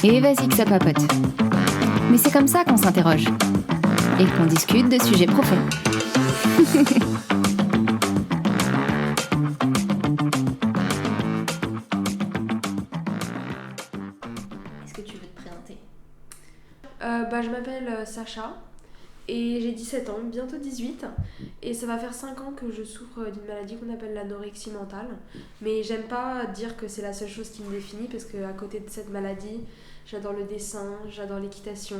Et vas-y que ça papote. Mais c'est comme ça qu'on s'interroge. Et qu'on discute de sujets profonds. Est-ce que tu veux te présenter ? Je m'appelle Sacha et j'ai 17 ans, bientôt 18. Et ça va faire 5 ans que je souffre d'une maladie qu'on appelle l'anorexie mentale. Mais j'aime pas dire que c'est la seule chose qui me définit parce qu'à côté de cette maladie, j'adore le dessin, j'adore l'équitation,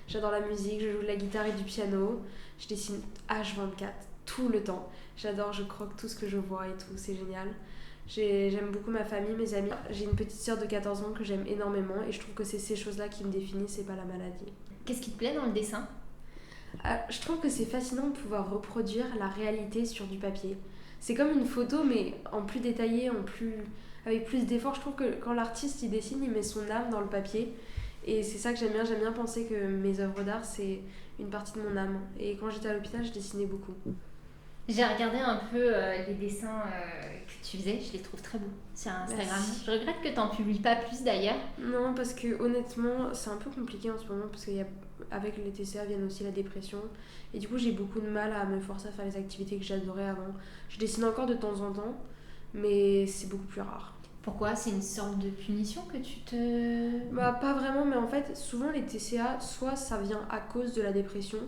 j'adore la musique, je joue de la guitare et du piano. Je dessine H24 tout le temps. J'adore, je croque tout ce que je vois et tout, c'est génial. J'aime beaucoup ma famille, mes amis. J'ai une petite sœur de 14 ans que j'aime énormément et je trouve que c'est ces choses-là qui me définissent et pas la maladie. Qu'est-ce qui te plaît dans le dessin ? Je trouve que c'est fascinant de pouvoir reproduire la réalité sur du papier. C'est comme une photo mais en plus détaillé, avec plus d'efforts. Je trouve que quand l'artiste il dessine, il met son âme dans le papier et c'est ça que j'aime bien. J'aime bien penser que mes œuvres d'art c'est une partie de mon âme. Et quand j'étais à l'hôpital, je dessinais beaucoup. J'ai regardé un peu les dessins que tu faisais, je les trouve très beaux sur Instagram. Merci. Je regrette que tu n'en publies pas plus d'ailleurs. Non, parce que honnêtement, c'est un peu compliqué en ce moment parce qu'avec les TCA viennent aussi la dépression. Et du coup, j'ai beaucoup de mal à me forcer à faire les activités que j'adorais avant. Je dessine encore de temps en temps, mais c'est beaucoup plus rare. Pourquoi ? C'est une sorte de punition que tu te... Pas vraiment, mais en fait, souvent les TCA, soit ça vient à cause de la dépression,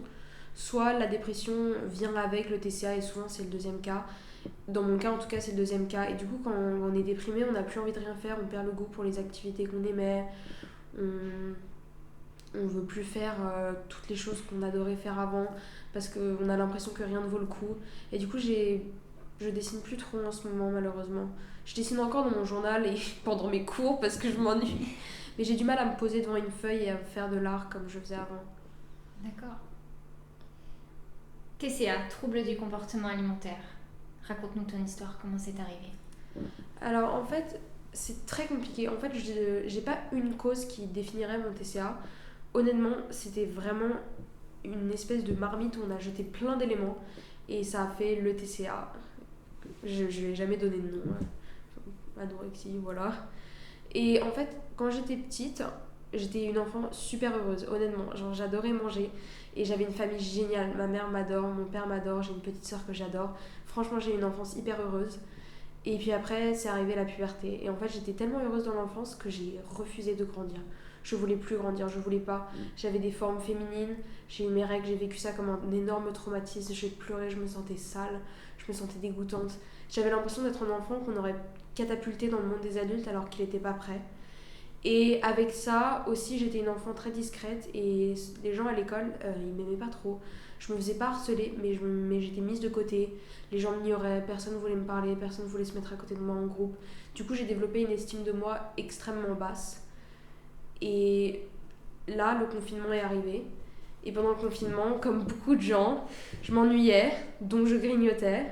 soit la dépression vient avec le TCA et souvent c'est le deuxième cas. Dans mon cas, en tout cas, c'est le deuxième cas. Et du coup, quand on est déprimé, on n'a plus envie de rien faire, on perd le goût pour les activités qu'on aimait, on veut plus faire toutes les choses qu'on adorait faire avant parce qu'on a l'impression que rien ne vaut le coup. Et du coup, je dessine plus trop en ce moment, malheureusement. Je dessine encore dans mon journal et pendant mes cours parce que je m'ennuie. Mais j'ai du mal à me poser devant une feuille et à faire de l'art comme je faisais avant. D'accord. TCA, trouble du comportement alimentaire. Raconte-nous ton histoire, comment c'est arrivé ? Alors en fait, c'est très compliqué. En fait, j'ai pas une cause qui définirait mon TCA. Honnêtement, c'était vraiment une espèce de marmite où on a jeté plein d'éléments et ça a fait le TCA. Je vais jamais donner de nom. Anorexie, voilà. Et en fait, quand j'étais petite, j'étais une enfant super heureuse, honnêtement. Genre, j'adorais manger et j'avais une famille géniale. Ma mère m'adore, mon père m'adore, j'ai une petite soeur que j'adore. Franchement, j'ai une enfance hyper heureuse. Et puis après, c'est arrivé la puberté. Et en fait, j'étais tellement heureuse dans l'enfance que j'ai refusé de grandir. Je voulais plus grandir, je voulais pas. J'avais des formes féminines, j'ai eu mes règles, j'ai vécu ça comme un énorme traumatisme. J'ai pleuré, je me sentais sale, je me sentais dégoûtante. J'avais l'impression d'être un enfant qu'on aurait catapulté dans le monde des adultes alors qu'il n'était pas prêt. Et avec ça aussi, j'étais une enfant très discrète et les gens à l'école, ils m'aimaient pas trop. Je me faisais pas harceler, mais j'étais mise de côté. Les gens m'ignoraient, personne ne voulait me parler, personne ne voulait se mettre à côté de moi en groupe. Du coup, j'ai développé une estime de moi extrêmement basse. Et là, le confinement est arrivé. Et pendant le confinement, comme beaucoup de gens, je m'ennuyais, donc je grignotais.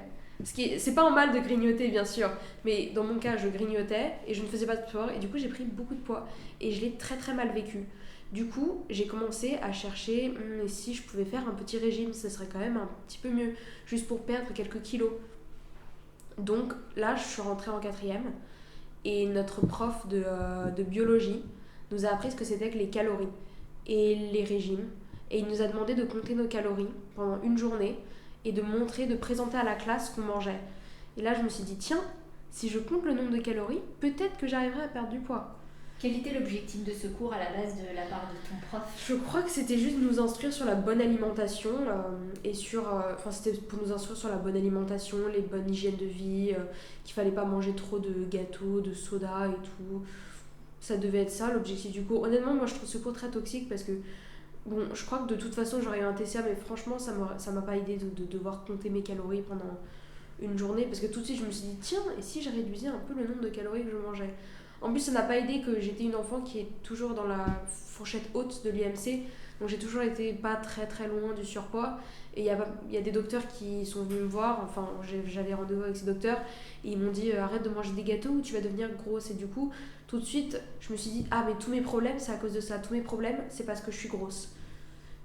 C'est pas un mal de grignoter, bien sûr, mais dans mon cas, je grignotais et je ne faisais pas de sport. Et du coup, j'ai pris beaucoup de poids. Et je l'ai très très mal vécu. Du coup, j'ai commencé à chercher si je pouvais faire un petit régime, ça serait quand même un petit peu mieux, juste pour perdre quelques kilos. Donc là, je suis rentrée en 4e et notre prof de biologie nous a appris ce que c'était que les calories et les régimes. Et il nous a demandé de compter nos calories pendant une journée et de présenter à la classe ce qu'on mangeait. Et là, je me suis dit, tiens, si je compte le nombre de calories, peut-être que j'arriverai à perdre du poids. Quel était l'objectif de ce cours à la base de la part de ton prof ? Je crois que c'était juste nous instruire sur la bonne alimentation et c'était pour nous instruire sur la bonne alimentation, les bonnes hygiènes de vie, qu'il fallait pas manger trop de gâteaux, de soda et tout. Ça devait être ça l'objectif du cours. Honnêtement, moi je trouve ce cours très toxique parce que bon, je crois que de toute façon j'aurais eu un TCA, mais franchement ça m'a pas aidé de devoir compter mes calories pendant une journée parce que tout de suite je me suis dit tiens, et si je réduisais un peu le nombre de calories que je mangeais. En plus, ça n'a pas aidé que j'étais une enfant qui est toujours dans la fourchette haute de l'IMC, donc j'ai toujours été pas très très loin du surpoids. Et il y a des docteurs qui sont venus me voir, enfin j'avais rendez-vous avec ces docteurs, et ils m'ont dit arrête de manger des gâteaux ou tu vas devenir grosse. Et du coup, tout de suite, je me suis dit ah mais tous mes problèmes c'est à cause de ça, tous mes problèmes c'est parce que je suis grosse.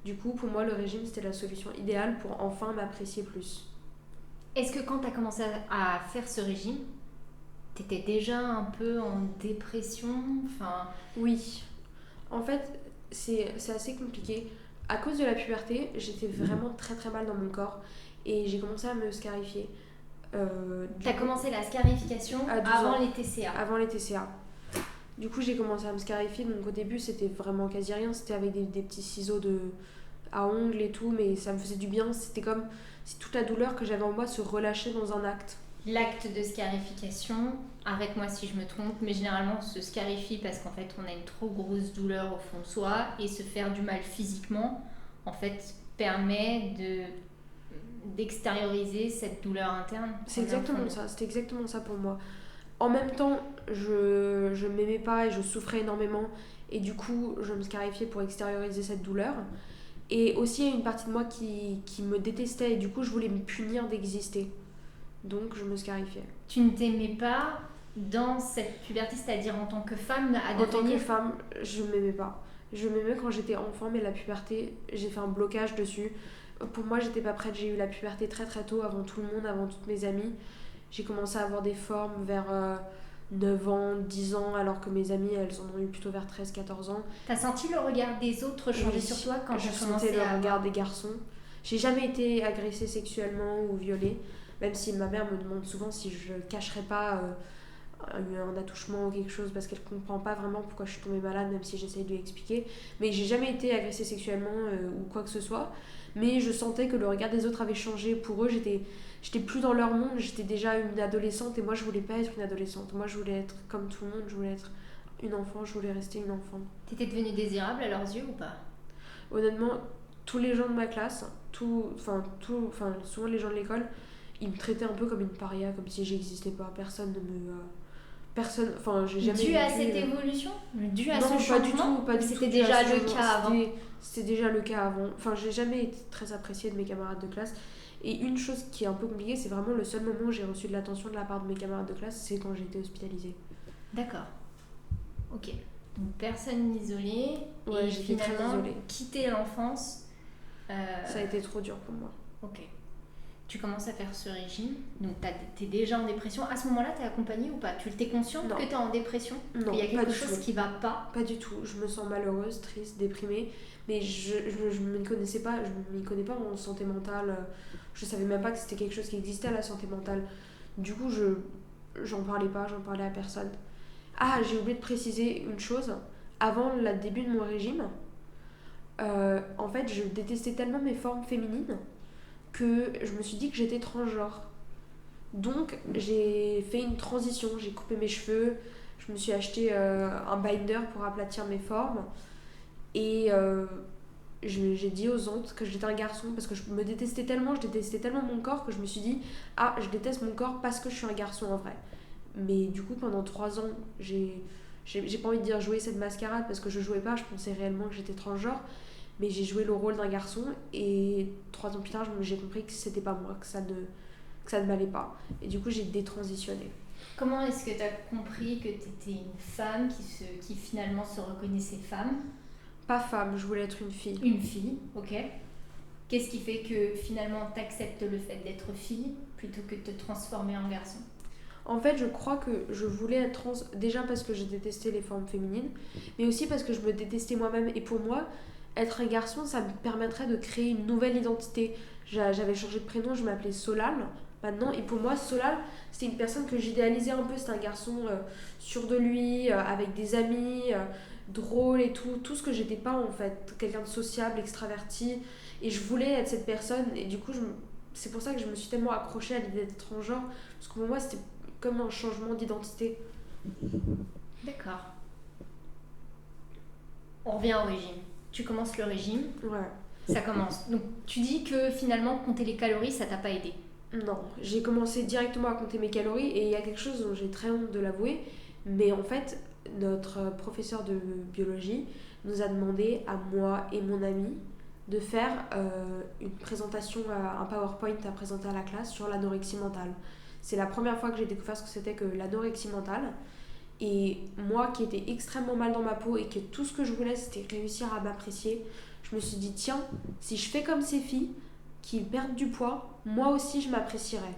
Du coup, pour moi, le régime c'était la solution idéale pour enfin m'apprécier plus. Est-ce que quand tu as commencé à faire ce régime, t'étais déjà un peu en dépression ? Oui. En fait, c'est assez compliqué. À cause de la puberté, j'étais vraiment très très mal dans mon corps et j'ai commencé à me scarifier. T'as commencé la scarification À 12 avant ans. les TCA. Avant les TCA. Du coup, j'ai commencé à me scarifier. Donc, au début, c'était vraiment quasi rien. C'était avec des petits ciseaux à ongles et tout, mais ça me faisait du bien. C'était comme si toute la douleur que j'avais en moi se relâchait dans un acte. L'acte de scarification, arrête-moi si je me trompe, mais généralement on se scarifie parce qu'en fait on a une trop grosse douleur au fond de soi et se faire du mal physiquement, en fait, permet d'extérioriser cette douleur interne. C'est exactement ça. C'était exactement ça pour moi. En même temps, je m'aimais pas et je souffrais énormément. Et du coup, je me scarifiais pour extérioriser cette douleur. Et aussi, il y a une partie de moi qui me détestait et du coup, je voulais me punir d'exister. Donc, je me scarifiais. Tu ne t'aimais pas dans cette puberté, c'est-à-dire en tant que femme à En tant que devenir... femme, je m'aimais pas. Je m'aimais quand j'étais enfant, mais la puberté, j'ai fait un blocage dessus. Pour moi, j'étais pas prête. J'ai eu la puberté très très tôt, avant tout le monde, avant toutes mes amies. J'ai commencé à avoir des formes vers 9 ans, 10 ans, alors que mes amies, elles en ont eu plutôt vers 13-14 ans. T'as senti le regard des autres changer Oui, sur toi quand je t'as sentais commencé le à... regard des garçons. J'ai jamais été agressée sexuellement ou violée, même si ma mère me demande souvent si je cacherais pas un attouchement ou quelque chose parce qu'elle comprend pas vraiment pourquoi je suis tombée malade, même si j'essaye de lui expliquer. Mais j'ai jamais été agressée sexuellement ou quoi que ce soit. Mais je sentais que le regard des autres avait changé. Pour eux, j'étais plus dans leur monde, j'étais déjà une adolescente et moi je voulais pas être une adolescente. Moi je voulais être comme tout le monde, je voulais être une enfant, je voulais rester une enfant. T'étais devenue désirable à leurs yeux ou pas? Honnêtement, tous les gens de ma classe, souvent les gens de l'école, ils me traitaient un peu comme une paria, comme si j'existais pas. Personne ne me. Personne. Enfin, j'ai jamais. Dû à vécu, cette évolution? Dû à non, ce pas du changement? tout, pas du tout. C'était dû à déjà ce le changement. cas avant? C'était déjà le cas avant. Enfin, j'ai jamais été très appréciée de mes camarades de classe. Et une chose qui est un peu compliquée, c'est vraiment le seul moment où j'ai reçu de l'attention de la part de mes camarades de classe, c'est quand j'ai été hospitalisée. D'accord. Ok. Donc personne isolée Ouais, et j'étais très finalement isolée. quitter l'enfance. Ça a été trop dur pour moi. Ok. Tu commences à faire ce régime, donc t'es déjà en dépression. À ce moment-là, t'es accompagnée ou pas? Tu t'es consciente Non. que t'es en dépression? Non, qu'il y a pas quelque du chose tout. qui va pas? Pas du tout. Je me sens malheureuse, triste, déprimée. Mais je m'y connaissais pas. Je m'y connais pas en santé mentale. Je savais même pas que c'était quelque chose qui existait, la santé mentale. Du coup, j'en parlais pas, j'en parlais à personne. Ah, j'ai oublié de préciser une chose. Avant le début de mon régime, en fait, je détestais tellement mes formes féminines que je me suis dit que j'étais transgenre. Donc, j'ai fait une transition. J'ai coupé mes cheveux, je me suis acheté un binder pour aplatir mes formes. Et j'ai dit aux autres que j'étais un garçon parce que je me détestais tellement, je détestais tellement mon corps que je me suis dit ah, je déteste mon corps parce que je suis un garçon en vrai. Mais du coup, pendant 3 ans, j'ai pas envie de dire jouer cette mascarade parce que je jouais pas, je pensais réellement que j'étais transgenre. Mais j'ai joué le rôle d'un garçon et 3 ans plus tard, j'ai compris que c'était pas moi, que ça ne m'allait pas. Et du coup, j'ai détransitionné. Comment est-ce que t'as compris que t'étais une femme qui finalement se reconnaissait femme? Pas femme, je voulais être une fille. Une fille, ok. Qu'est-ce qui fait que finalement t'acceptes le fait d'être fille plutôt que de te transformer en garçon? En fait, je crois que je voulais être trans déjà parce que je détestais les formes féminines, mais aussi parce que je me détestais moi-même. Et pour moi, être un garçon, ça me permettrait de créer une nouvelle identité. J'avais changé de prénom, je m'appelais Solal maintenant. Et pour moi, Solal, c'était une personne que j'idéalisais un peu. C'était un garçon sûr de lui, avec des amis, drôle et tout ce que j'étais pas en fait. Quelqu'un de sociable, extraverti. Et je voulais être cette personne. Et du coup, c'est pour ça que je me suis tellement accrochée à l'idée d'être transgenre. Parce que pour moi, c'était comme un changement d'identité. D'accord. On revient au régime. Tu commences le régime, Ouais. ça commence. Donc tu dis que finalement compter les calories, ça t'a pas aidé. Non, j'ai commencé directement à compter mes calories et il y a quelque chose dont j'ai très honte de l'avouer, mais en fait, notre professeur de biologie nous a demandé à moi et mon ami de faire une présentation, un PowerPoint à présenter à la classe sur l'anorexie mentale. C'est la première fois que j'ai découvert ce que c'était que l'anorexie mentale. Et moi qui étais extrêmement mal dans ma peau et que tout ce que je voulais c'était réussir à m'apprécier, je me suis dit tiens, si je fais comme ces filles qui perdent du poids, moi aussi je m'apprécierais.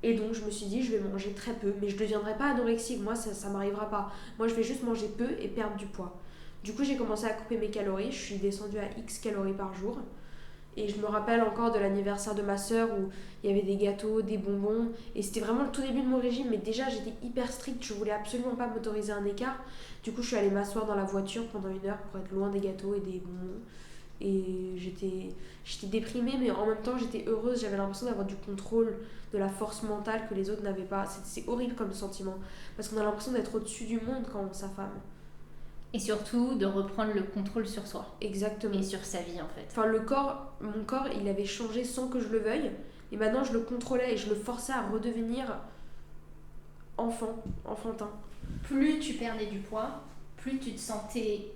Et donc je me suis dit je vais manger très peu, mais je ne deviendrai pas anorexique, moi ça m'arrivera pas. Moi je vais juste manger peu et perdre du poids. Du coup, j'ai commencé à couper mes calories. Je suis descendue à X calories par jour. Et je me rappelle encore de l'anniversaire de ma soeur où il y avait des gâteaux, des bonbons. Et c'était vraiment le tout début de mon régime. Mais déjà, j'étais hyper stricte. Je voulais absolument pas m'autoriser un écart. Du coup, je suis allée m'asseoir dans la voiture pendant 1 heure pour être loin des gâteaux et des bonbons. Et j'étais déprimée, mais en même temps, j'étais heureuse. J'avais l'impression d'avoir du contrôle, de la force mentale que les autres n'avaient pas. C'est horrible comme sentiment. Parce qu'on a l'impression d'être au-dessus du monde quand on s'affame. Et surtout de reprendre le contrôle sur soi. Exactement. Et sur sa vie en fait. Enfin, mon corps, il avait changé sans que je le veuille. Et maintenant, je le contrôlais et je le forçais à redevenir enfantin. Plus tu perdais du poids, plus tu te sentais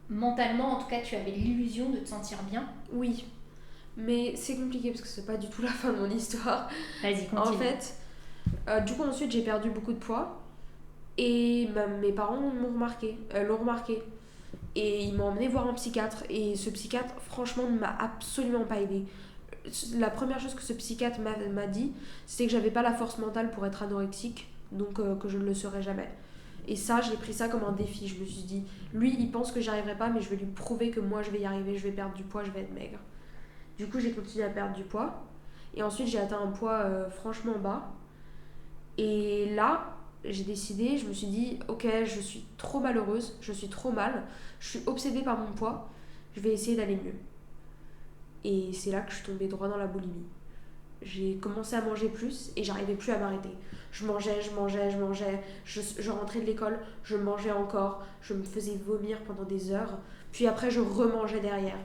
mentalement, en tout cas tu avais l'illusion de te sentir bien. Oui, mais c'est compliqué parce que c'est pas du tout la fin de mon histoire. Vas-y, continue. En fait, du coup, ensuite, j'ai perdu beaucoup de poids. Et mes parents l'ont remarqué. Et ils m'ont emmené voir un psychiatre. Et ce psychiatre, franchement, ne m'a absolument pas aidée. La première chose que ce psychiatre m'a dit, c'était que j'avais pas la force mentale pour être anorexique. Donc que je ne le serais jamais. Et ça, j'ai pris ça comme un défi. Je me suis dit, lui, il pense que j'y arriverai pas, mais je vais lui prouver que moi, je vais y arriver. Je vais perdre du poids, je vais être maigre. Du coup, j'ai continué à perdre du poids. Et ensuite, j'ai atteint un poids franchement bas. Et là, j'ai décidé, je me suis dit, ok, je suis trop malheureuse, je suis trop mal, je suis obsédée par mon poids, je vais essayer d'aller mieux. Et c'est là que je suis tombée droit dans la boulimie. J'ai commencé à manger plus et j'arrivais plus à m'arrêter. Je mangeais, je rentrais de l'école, je mangeais encore, je me faisais vomir pendant des heures, puis après je remangeais derrière.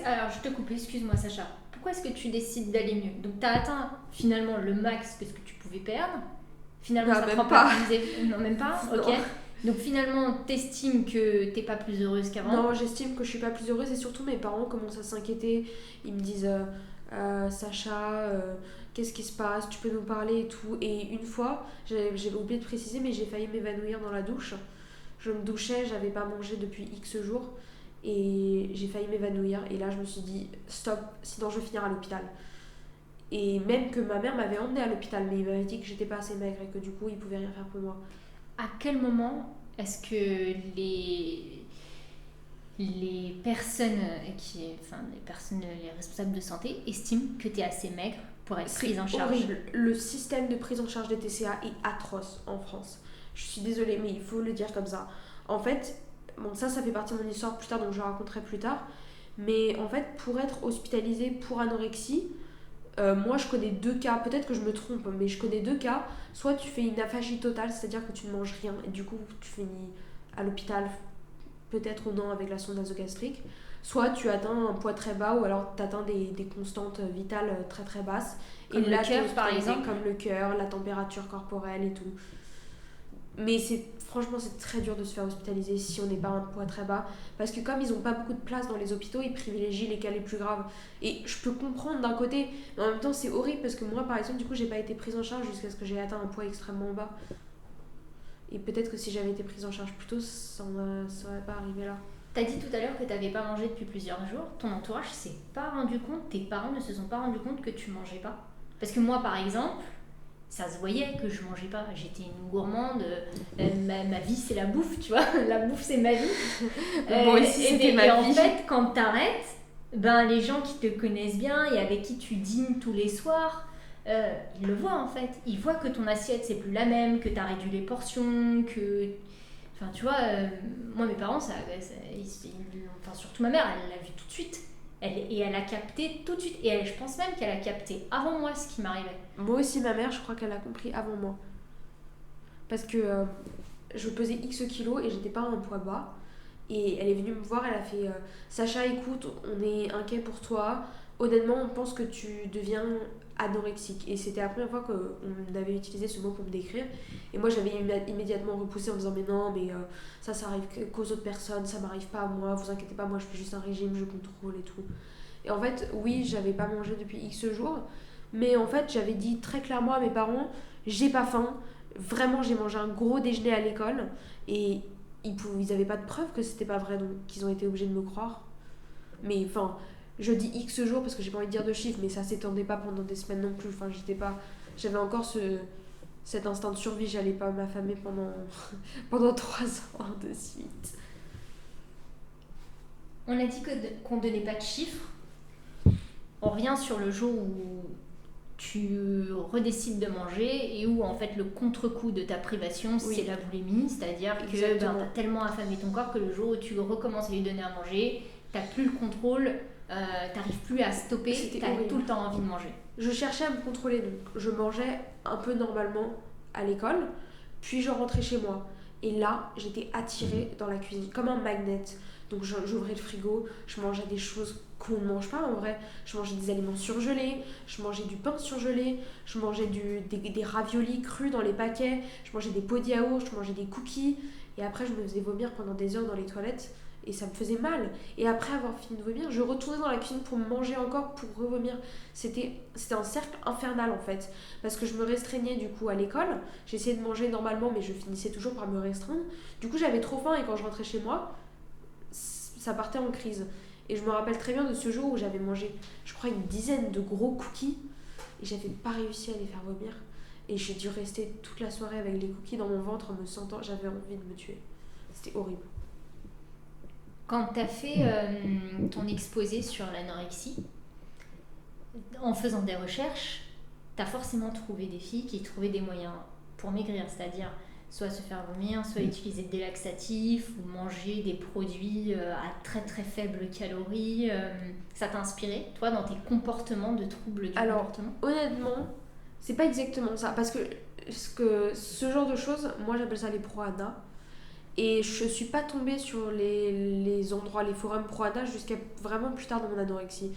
Alors je te coupe, excuse-moi Sacha. Pourquoi est-ce que tu décides d'aller mieux? Donc tu as atteint finalement le max de ce que tu pouvais perdre. Finalement Non, ça même prend pas. Non, même pas. Non. Ok. Donc finalement t'estimes que t'es pas plus heureuse qu'avant. Non, j'estime que je suis pas plus heureuse et surtout mes parents commencent à s'inquiéter. Ils me disent Sacha, qu'est-ce qui se passe, tu peux nous parler et tout. Et une fois, j'avais oublié de préciser, mais j'ai failli m'évanouir dans la douche. Je me douchais, j'avais pas mangé depuis X jours et j'ai failli m'évanouir. Et là, je me suis dit stop, sinon je vais finir à l'hôpital. Et même que ma mère m'avait emmenée à l'hôpital, mais il m'avait dit que j'étais pas assez maigre et que du coup, il pouvait rien faire pour moi. À quel moment est-ce que les personnes les responsables de santé estiment que tu es assez maigre pour être prise en charge? C'est horrible. Le système de prise en charge des TCA est atroce en France. Je suis désolée, mais il faut le dire comme ça. En fait, bon, ça fait partie de mon histoire plus tard, donc je le raconterai plus tard. Mais en fait, pour être hospitalisée pour anorexie, moi je connais 2 cas, peut-être que je me trompe, mais je connais 2 cas. Soit tu fais une aphasie totale, c'est-à-dire que tu ne manges rien et du coup tu finis à l'hôpital, peut-être ou non avec la sonde nasogastrique. Soit tu atteins un poids très bas ou alors tu atteins des constantes vitales très très basses. Comme et là, le cœur par exemple. Comme le cœur, la température corporelle et tout. Mais franchement, c'est très dur de se faire hospitaliser si on n'est pas à un poids très bas. Parce que comme ils n'ont pas beaucoup de place dans les hôpitaux, ils privilégient les cas les plus graves. Et je peux comprendre d'un côté, mais en même temps, c'est horrible parce que moi, par exemple, du coup, j'ai pas été prise en charge jusqu'à ce que j'ai atteint un poids extrêmement bas. Et peut-être que si j'avais été prise en charge plus tôt, ça n'aurait pas arrivé là. T'as dit tout à l'heure que t'avais pas mangé depuis plusieurs jours. Ton entourage s'est pas rendu compte, tes parents ne se sont pas rendus compte que tu mangeais pas? Parce que moi, par exemple, ça se voyait que je mangeais pas. J'étais une gourmande. Ma vie, c'est la bouffe, tu vois. La bouffe, c'est ma vie. Moi aussi, c'était ma vie. Et en fait, quand t'arrêtes, ben, les gens qui te connaissent bien et avec qui tu dînes tous les soirs, ils le voient en fait. Ils voient que ton assiette, c'est plus la même, que t'as réduit les portions, que... Enfin, tu vois, moi, mes parents, enfin, surtout ma mère, elle l'a vu tout de suite. Elle a capté tout de suite. Et je pense même qu'elle a capté avant moi ce qui m'arrivait. Moi aussi, ma mère, je crois qu'elle a compris avant moi. Parce que je pesais X kilos et j'étais pas à un poids bas. Et elle est venue me voir, elle a fait Sacha, écoute, on est inquiet pour toi. Honnêtement, on pense que tu deviens anorexique. Et c'était la première fois qu'on avait utilisé ce mot pour me décrire. Et moi, j'avais immédiatement repoussé en me disant mais non, mais ça arrive qu'aux autres personnes, ça m'arrive pas à moi, vous inquiétez pas, moi je fais juste un régime, je contrôle et tout. Et en fait, oui, j'avais pas mangé depuis X jours. Mais en fait, j'avais dit très clairement à mes parents, j'ai pas faim. Vraiment, j'ai mangé un gros déjeuner à l'école. Et ils avaient pas de preuve que c'était pas vrai, donc ils ont été obligés de me croire. Mais enfin, je dis X jours parce que j'ai pas envie de dire de chiffres, mais ça s'étendait pas pendant des semaines non plus. Enfin, j'avais encore cet instinct de survie, j'allais pas m'affamer pendant 3 ans de suite. On a dit qu'on ne donnait pas de chiffres. On revient sur le jour où tu redécides de manger et où en fait le contre-coup de ta privation c'est la boulimie, c'est-à-dire que tu as tellement affamé ton corps que le jour où tu recommences à lui donner à manger, tu n'as plus le contrôle, tu n'arrives plus à stopper, tu as tout le temps envie de manger. Je cherchais à me contrôler, donc je mangeais un peu normalement à l'école, puis je rentrais chez moi. Et là, j'étais attirée dans la cuisine, comme un magnet. Donc j'ouvrais le frigo, je mangeais des choses qu'on ne mange pas en vrai. Je mangeais des aliments surgelés, je mangeais du pain surgelé, je mangeais des raviolis crus dans les paquets, je mangeais des pots de yaourt, je mangeais des cookies. Et après, je me faisais vomir pendant des heures dans les toilettes. Et ça me faisait mal. Et après avoir fini de vomir, je retournais dans la cuisine pour manger encore, pour revomir. C'était un cercle infernal en fait. Parce que je me restreignais du coup à l'école. J'essayais de manger normalement, mais je finissais toujours par me restreindre. Du coup, j'avais trop faim et quand je rentrais chez moi, ça partait en crise. Et je me rappelle très bien de ce jour où j'avais mangé, je crois, une dizaine de gros cookies. Et j'avais pas réussi à les faire vomir. Et j'ai dû rester toute la soirée avec les cookies dans mon ventre en me sentant, j'avais envie de me tuer. C'était horrible. Quand tu as fait ton exposé sur l'anorexie, en faisant des recherches, tu as forcément trouvé des filles qui trouvaient des moyens pour maigrir, c'est-à-dire soit se faire vomir, soit utiliser des laxatifs ou manger des produits à très très faibles calories. Ça t'a inspiré, toi, dans tes comportements de troubles du comportement ? Honnêtement, c'est pas exactement ça, parce que ce genre de choses, moi j'appelle ça les pro-ANA. Et je suis pas tombée sur les endroits, les forums pro-ANA jusqu'à vraiment plus tard dans mon anorexie.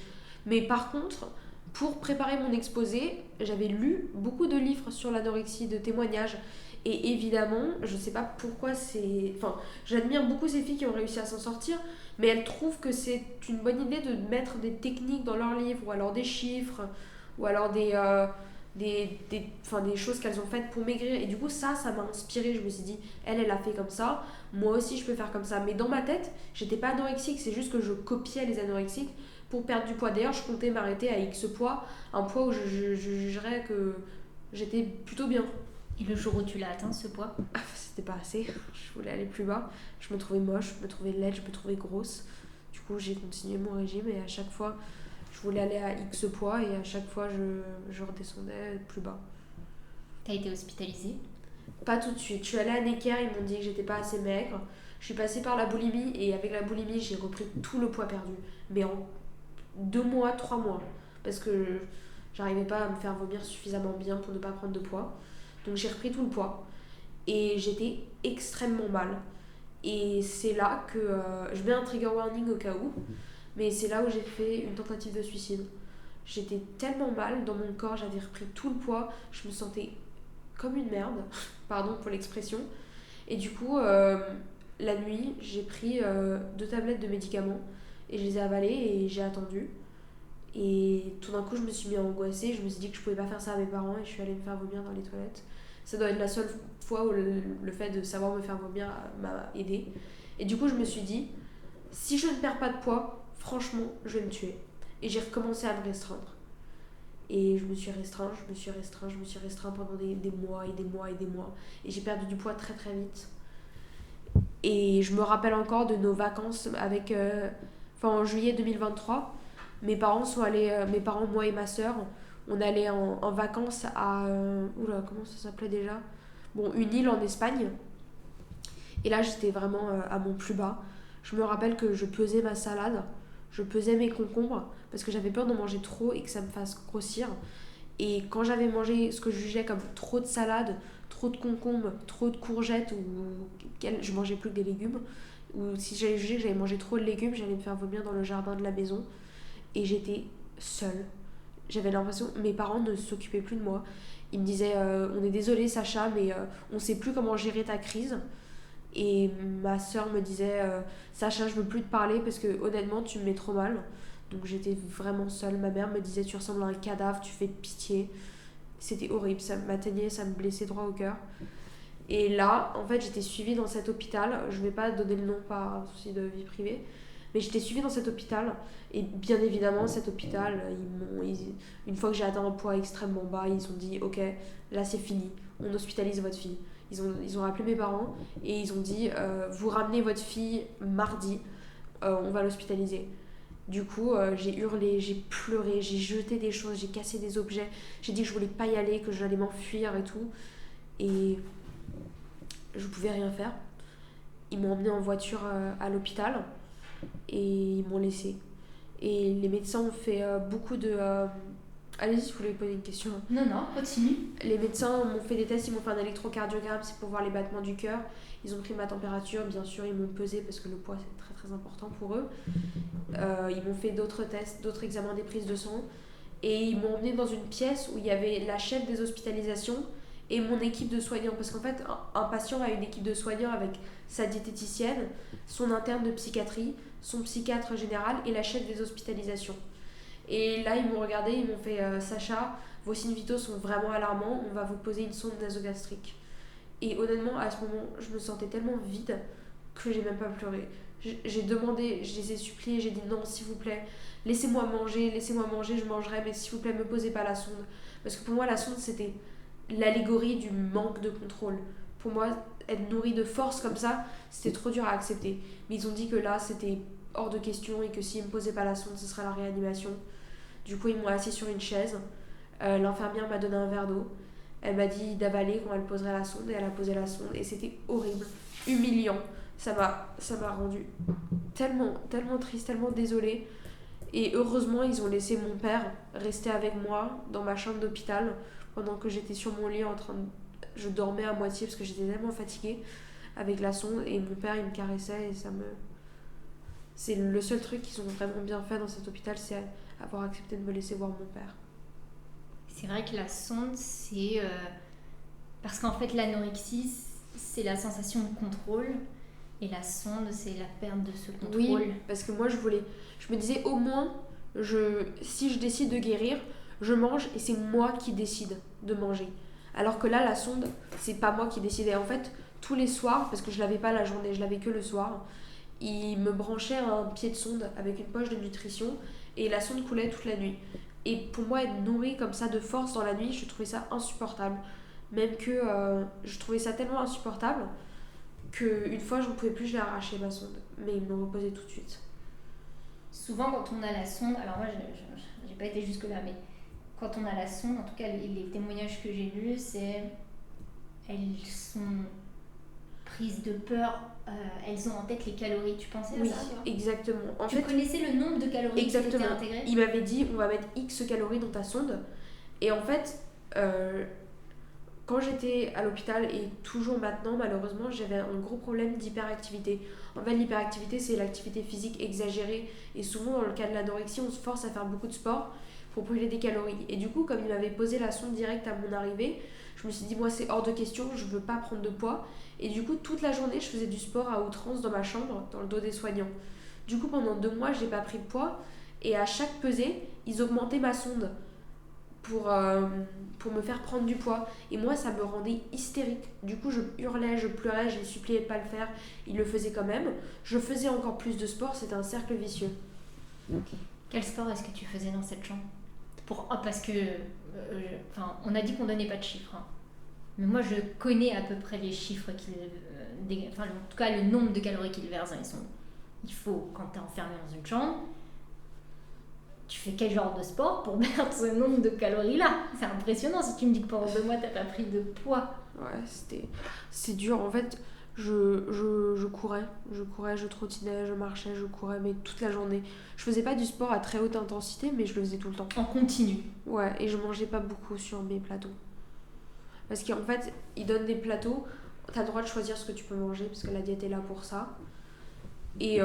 Mais par contre, pour préparer mon exposé, j'avais lu beaucoup de livres sur l'anorexie, de témoignages. Et évidemment, je sais pas pourquoi c'est... Enfin, j'admire beaucoup ces filles qui ont réussi à s'en sortir, mais elles trouvent que c'est une bonne idée de mettre des techniques dans leurs livres, ou alors des chiffres, ou alors des choses qu'elles ont faites pour maigrir. Et du coup, ça m'a inspirée. Je me suis dit, elle a fait comme ça, moi aussi je peux faire comme ça. Mais dans ma tête, j'étais pas anorexique, c'est juste que je copiais les anorexiques pour perdre du poids. D'ailleurs, je comptais m'arrêter à X poids, un poids où je jugerais que j'étais plutôt bien. Et le jour où tu l'as atteint, ce poids ? C'était pas assez, je voulais aller plus bas. Je me trouvais moche, je me trouvais laide, je me trouvais grosse. Du coup, j'ai continué mon régime et à chaque fois, je voulais aller à X poids et à chaque fois, je redescendais plus bas. T'as été hospitalisée ? Pas tout de suite. Je suis allée à Necker, ils m'ont dit que j'étais pas assez maigre. Je suis passée par la boulimie et avec la boulimie, j'ai repris tout le poids perdu. Mais en 2 mois, 3 mois. Parce que j'arrivais pas à me faire vomir suffisamment bien pour ne pas prendre de poids. Donc j'ai repris tout le poids. Et j'étais extrêmement mal. Et c'est là que... je mets un trigger warning au cas où. Mais c'est là où j'ai fait une tentative de suicide. J'étais tellement mal dans mon corps, j'avais repris tout le poids. Je me sentais comme une merde. Pardon pour l'expression. Et du coup, la nuit, j'ai pris 2 tablettes de médicaments. Et je les ai avalées et j'ai attendu. Et tout d'un coup, je me suis mis à angoisser. Je me suis dit que je pouvais pas faire ça à mes parents et je suis allée me faire vomir dans les toilettes. Ça doit être la seule fois où le fait de savoir me faire vomir m'a aidée. Et du coup, je me suis dit, si je ne perds pas de poids, franchement, je vais me tuer. Et j'ai recommencé à me restreindre. Et je me suis restreint pendant des mois et des mois et des mois. Et j'ai perdu du poids très très vite. Et je me rappelle encore de nos vacances avec... en juillet 2023, mes parents, moi et ma soeur, on allait en vacances à... comment ça s'appelait déjà ? Bon, une île en Espagne. Et là, j'étais vraiment à mon plus bas. Je me rappelle que je pesais ma salade, je pesais mes concombres, parce que j'avais peur de manger trop et que ça me fasse grossir. Et quand j'avais mangé ce que je jugeais comme trop de salade, trop de concombres, trop de courgettes, je mangeais plus que des légumes, ou si j'avais jugé que j'avais mangé trop de légumes, j'allais me faire vomir dans le jardin de la maison. Et j'étais seule. J'avais l'impression que mes parents ne s'occupaient plus de moi. Ils me disaient on est désolé Sacha, mais on sait plus comment gérer ta crise. Et ma soeur me disait Sacha, je veux plus te parler parce que honnêtement tu me mets trop mal. Donc j'étais vraiment seule. Ma mère me disait tu ressembles à un cadavre, tu fais de pitié. C'était horrible, ça m'atteignait, ça me blessait droit au cœur. Et là, en fait, j'étais suivie dans cet hôpital. Je vais pas donner le nom par souci de vie privée, mais j'étais suivie dans cet hôpital. Et bien évidemment, cet hôpital, une fois que j'ai atteint un poids extrêmement bas, ils ont dit ok, là c'est fini, on hospitalise votre fille. Ils ont appelé mes parents et ils ont dit vous ramenez votre fille mardi, on va l'hospitaliser. Du coup, j'ai hurlé, j'ai pleuré, j'ai jeté des choses, j'ai cassé des objets, j'ai dit que je voulais pas y aller, que j'allais m'enfuir et tout. Et je pouvais rien faire. Ils m'ont emmené en voiture à l'hôpital et ils m'ont laissé. Et les médecins ont fait beaucoup de... Allez-y si vous voulez poser une question. Non, continue. Les médecins m'ont fait des tests, ils m'ont fait un électrocardiogramme, c'est pour voir les battements du cœur. Ils ont pris ma température, bien sûr, ils m'ont pesé parce que le poids c'est très très important pour eux. Ils m'ont fait d'autres tests, d'autres examens des prises de sang. Et ils m'ont emmené dans une pièce où il y avait la chef des hospitalisations et mon équipe de soignants. Parce qu'en fait, un patient a une équipe de soignants avec sa diététicienne, son interne de psychiatrie, son psychiatre général et la chef des hospitalisations. Et là, ils m'ont regardé, ils m'ont fait Sacha, vos signes vitaux sont vraiment alarmants, on va vous poser une sonde nasogastrique. Et honnêtement, à ce moment, je me sentais tellement vide que j'ai même pas pleuré. J'ai demandé, je les ai suppliés, j'ai dit non, s'il vous plaît, laissez-moi manger, je mangerai, mais s'il vous plaît, me posez pas la sonde. Parce que pour moi, la sonde, c'était l'allégorie du manque de contrôle. Pour moi, être nourri de force comme ça, c'était trop dur à accepter. Mais ils ont dit que là, c'était hors de question et que s'ils me posaient pas la sonde, ce serait la réanimation. Du coup, ils m'ont assis sur une chaise. L'infirmière m'a donné un verre d'eau. Elle m'a dit d'avaler quand elle poserait la sonde et elle a posé la sonde et c'était horrible, humiliant. Ça m'a rendu tellement triste, tellement désolée. Et heureusement, ils ont laissé mon père rester avec moi dans ma chambre d'hôpital pendant que j'étais sur mon lit je dormais à moitié parce que j'étais tellement fatiguée avec la sonde et mon père il me caressait et c'est le seul truc qu'ils ont vraiment bien fait dans cet hôpital, c'est avoir accepté de me laisser voir mon père. C'est vrai que la sonde, c'est... parce qu'en fait, l'anorexie, c'est la sensation de contrôle. Et la sonde, c'est la perte de ce contrôle. Oui, parce que moi, je me disais, au moins, si je décide de guérir, je mange et c'est moi qui décide de manger. Alors que là, la sonde, c'est pas moi qui décidais. En fait, tous les soirs, parce que je l'avais pas la journée, je l'avais que le soir, ils me branchaient un pied de sonde avec une poche de nutrition et la sonde coulait toute la nuit. Et pour moi, être nourrie comme ça de force dans la nuit, je trouvais ça insupportable. Même que je trouvais ça tellement insupportable qu'une fois, j'en pouvais plus, je l'ai arraché ma sonde. Mais ils me l'ont reposée tout de suite. Souvent, quand on a la sonde, alors moi, j'ai pas été jusque-là, mais quand on a la sonde, en tout cas, les témoignages que j'ai lus, c'est... Elles sont prises de peur, elles ont en tête les calories. Tu pensais à ça, toi ? Exactement. Tu connaissais le nombre de calories qui étaient intégrées ? Il m'avait dit, on va mettre X calories dans ta sonde. Et en fait, quand j'étais à l'hôpital et toujours maintenant, malheureusement, j'avais un gros problème d'hyperactivité. En fait, l'hyperactivité, c'est l'activité physique exagérée. Et souvent, dans le cas de l'anorexie, on se force à faire beaucoup de sport pour brûler des calories. Et du coup, comme il m'avait posé la sonde directe à mon arrivée, je me suis dit, moi, c'est hors de question, je veux pas prendre de poids. Et du coup, toute la journée, je faisais du sport à outrance dans ma chambre, dans le dos des soignants. Du coup, pendant 2 mois, j'ai pas pris de poids. Et à chaque pesée, ils augmentaient ma sonde pour me faire prendre du poids. Et moi, ça me rendait hystérique. Du coup, je hurlais, je pleurais, je les suppliais de pas le faire. Ils le faisaient quand même. Je faisais encore plus de sport, c'était un cercle vicieux. Quel sport est-ce que tu faisais dans cette chambre ? Parce que, on a dit qu'on donnait pas de chiffres. Hein. Mais moi, je connais à peu près les chiffres en tout cas, le nombre de calories qu'ils versent dans les sondes. Il faut, quand tu es enfermé dans une chambre, tu fais quel genre de sport pour perdre ce nombre de calories-là ? C'est impressionnant si tu me dis que pendant 2 mois, tu n'as pas pris de poids. Ouais, c'est dur. En fait, je courais, je trottinais, je marchais, je courais, mais toute la journée. Je faisais pas du sport à très haute intensité, mais je le faisais tout le temps. En continu. Ouais, et je mangeais pas beaucoup sur mes plateaux. Parce qu'en fait, ils donnent des plateaux, t'as le droit de choisir ce que tu peux manger, parce que la diète est là pour ça. Et